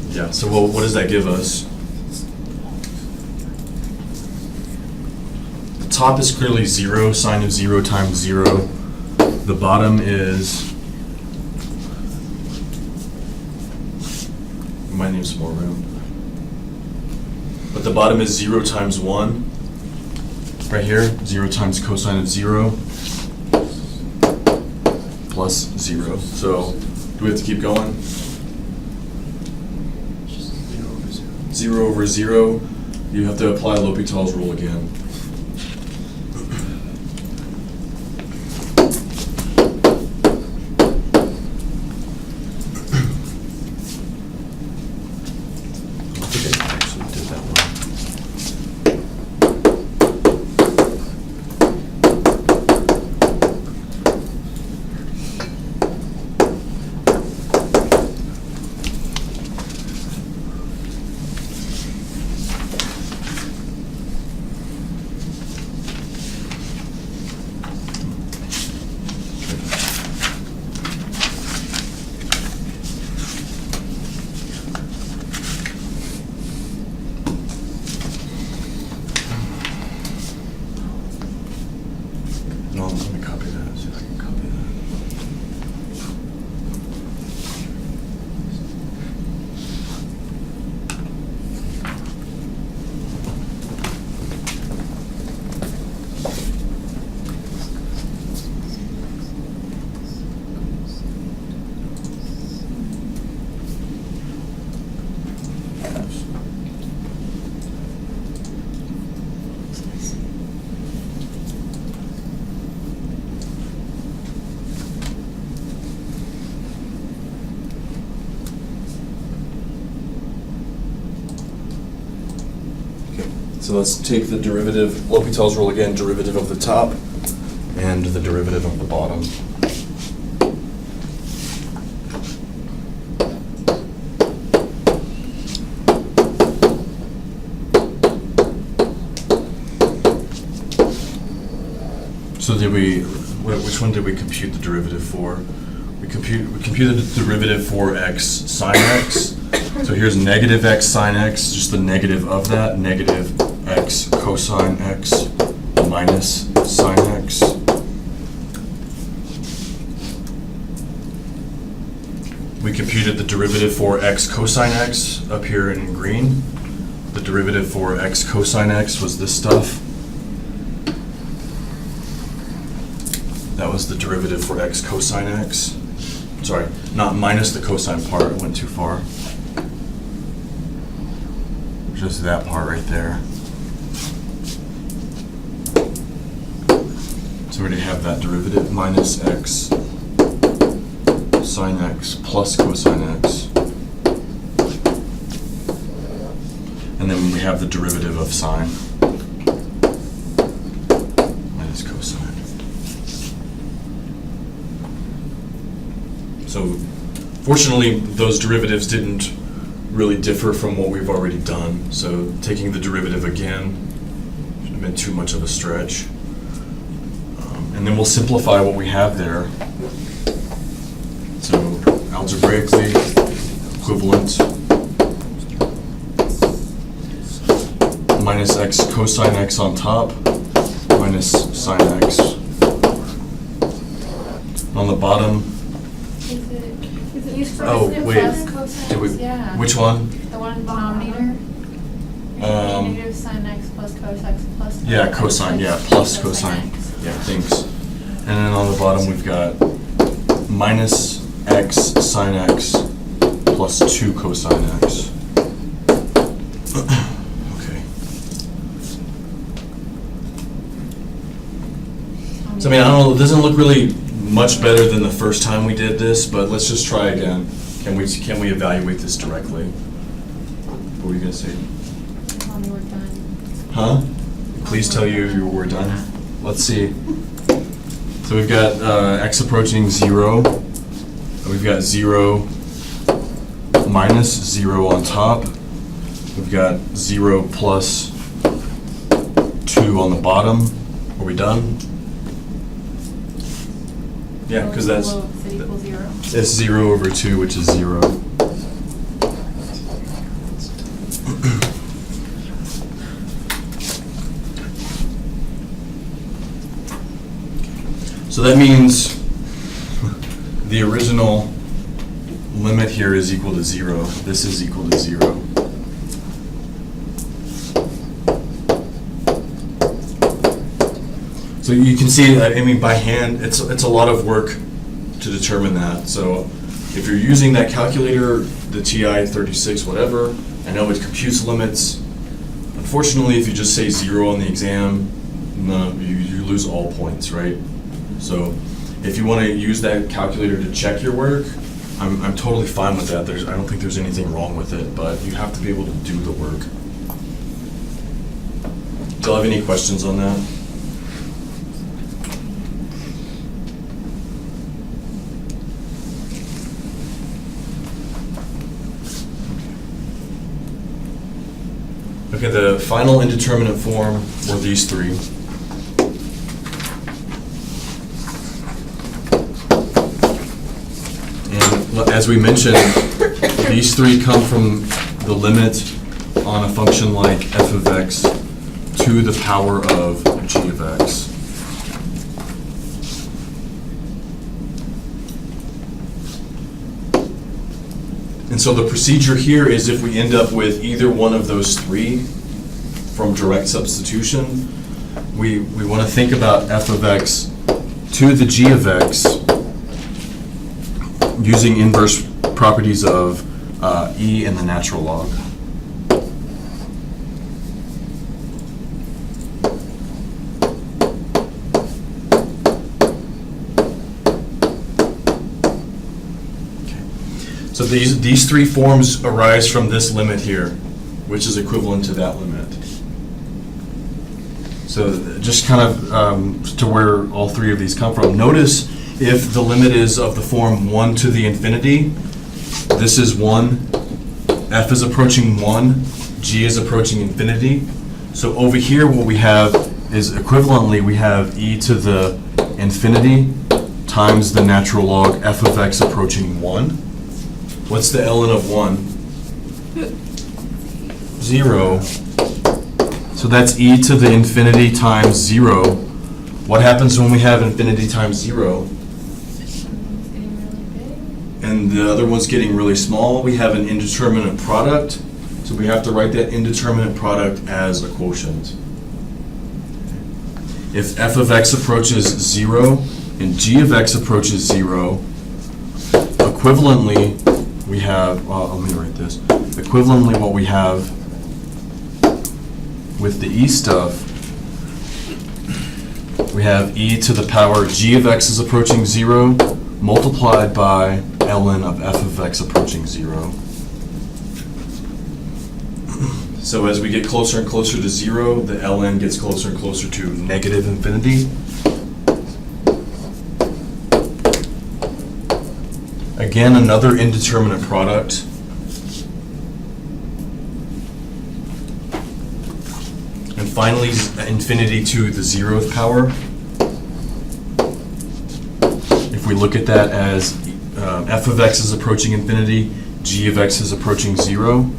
Yeah, so what does that give us? The top is clearly 0, sine of 0 times 0. The bottom is, we might need some more room. But the bottom is 0 times 1. Right here, 0 times cosine of 0 plus 0. So, do we have to keep going? 0 over 0. You have to apply L'Hopital's rule again. I think I actually did that one. So let's take the derivative, L'Hopital's rule again, derivative of the top and the derivative of the bottom. So which one did we compute the derivative for? We computed the derivative for x sine x. So here's negative x sine x, just the negative of that, negative x cosine x minus sine x. We computed the derivative for x cosine x up here in green. The derivative for x cosine x was this stuff. That was the derivative for x cosine x. Sorry, not minus the cosine part, it went too far. Just that part right there. So we already have that derivative, minus x sine x plus cosine x. And then we have the derivative of sine minus cosine. So fortunately, those derivatives didn't really differ from what we've already done. So taking the derivative again should have been too much of a stretch. And then we'll simplify what we have there. So algebraically equivalent minus x cosine x on top minus sine x. On the bottom, Is it used for Oh, wait. did we, Yeah. which one? The one in the denominator? Negative sine x plus cos x plus. Yeah, cosine, yeah, plus cosine. X. Yeah, thanks. And then on the bottom, we've got minus x sine x plus 2 cosine x. Okay. So I mean, I don't know, it doesn't look really much better than the first time we did this, but let's just try again. Can we evaluate this directly? What were you gonna say? Tell me we're done. Huh? Please tell you we're done. Let's see. So we've got x approaching 0. We've got 0 minus 0 on top. We've got 0 plus 2 on the bottom. Are we done? Yeah, because that's Well, it equals 0. it's 0 over 2, which is 0. So that means the original limit here is equal to 0. This is equal to 0. So you can see, I mean, by hand, it's a lot of work to determine that. So if you're using that calculator, the TI 36, whatever, I know it computes limits. Unfortunately, if you just say 0 on the exam, no, you lose all points, right? So if you want to use that calculator to check your work, I'm totally fine with that. I don't think there's anything wrong with it, but you have to be able to do the work. Do you have any questions on that? Okay, the final indeterminate form were these three. And as we mentioned, these three come from the limit on a function like f of x to the power of g of x. And so the procedure here is if we end up with either one of those three from direct substitution, we want to think about f of x to the g of x using inverse properties of e and the natural log. So these three forms arise from this limit here, which is equivalent to that limit. So just kind of to where all three of these come from. Notice if the limit is of the form 1 to the infinity, this is 1, f is approaching 1, g is approaching infinity. So over here what we have is equivalently we have e to the infinity times the natural log f of x approaching 1. What's the ln of 1? 0. So that's e to the infinity times 0. What happens when we have infinity times 0? And the other one's getting really small. We have an indeterminate product. So we have to write that indeterminate product as a quotient. If f of x approaches 0 and g of x approaches 0, equivalently, we have, let me write this. Equivalently, what we have with the e stuff, we have e to the power g of x is approaching 0 multiplied by ln of f of x approaching 0. So as we get closer and closer to 0, the ln gets closer and closer to negative infinity. Again, another indeterminate product. And finally, infinity to the 0th power. If we look at that as f of x is approaching infinity, g of x is approaching 0,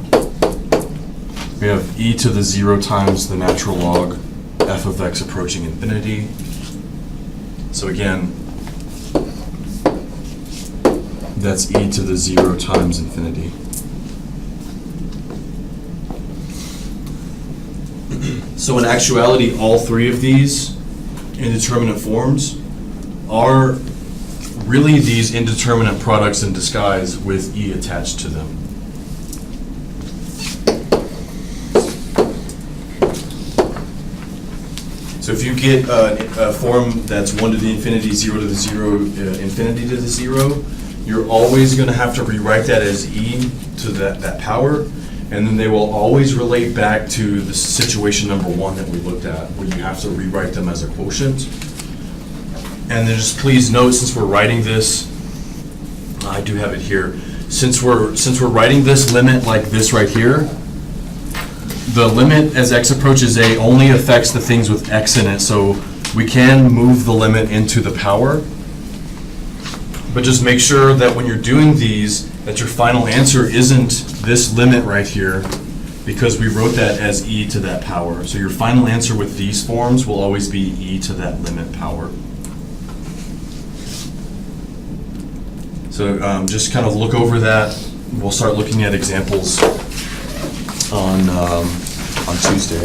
we have e to the 0 times the natural log f of x approaching infinity. So again, that's e to the 0 times infinity. So in actuality, all three of these indeterminate forms are really these indeterminate products in disguise with e attached to them. So if you get a form that's 1 to the infinity, 0 to the 0, infinity to the 0, you're always going to have to rewrite that as e to that power, and then they will always relate back to the situation number 1 that we looked at, where you have to rewrite them as a quotient. And then just please note, since we're writing this, I do have it here, since we're writing this limit like this right here, the limit as x approaches a only affects the things with x in it, so we can move the limit into the power. But just make sure that when you're doing these, that your final answer isn't this limit right here, because we wrote that as e to that power. So your final answer with these forms will always be e to that limit power. So just kind of look over that. We'll start looking at examples on Tuesday.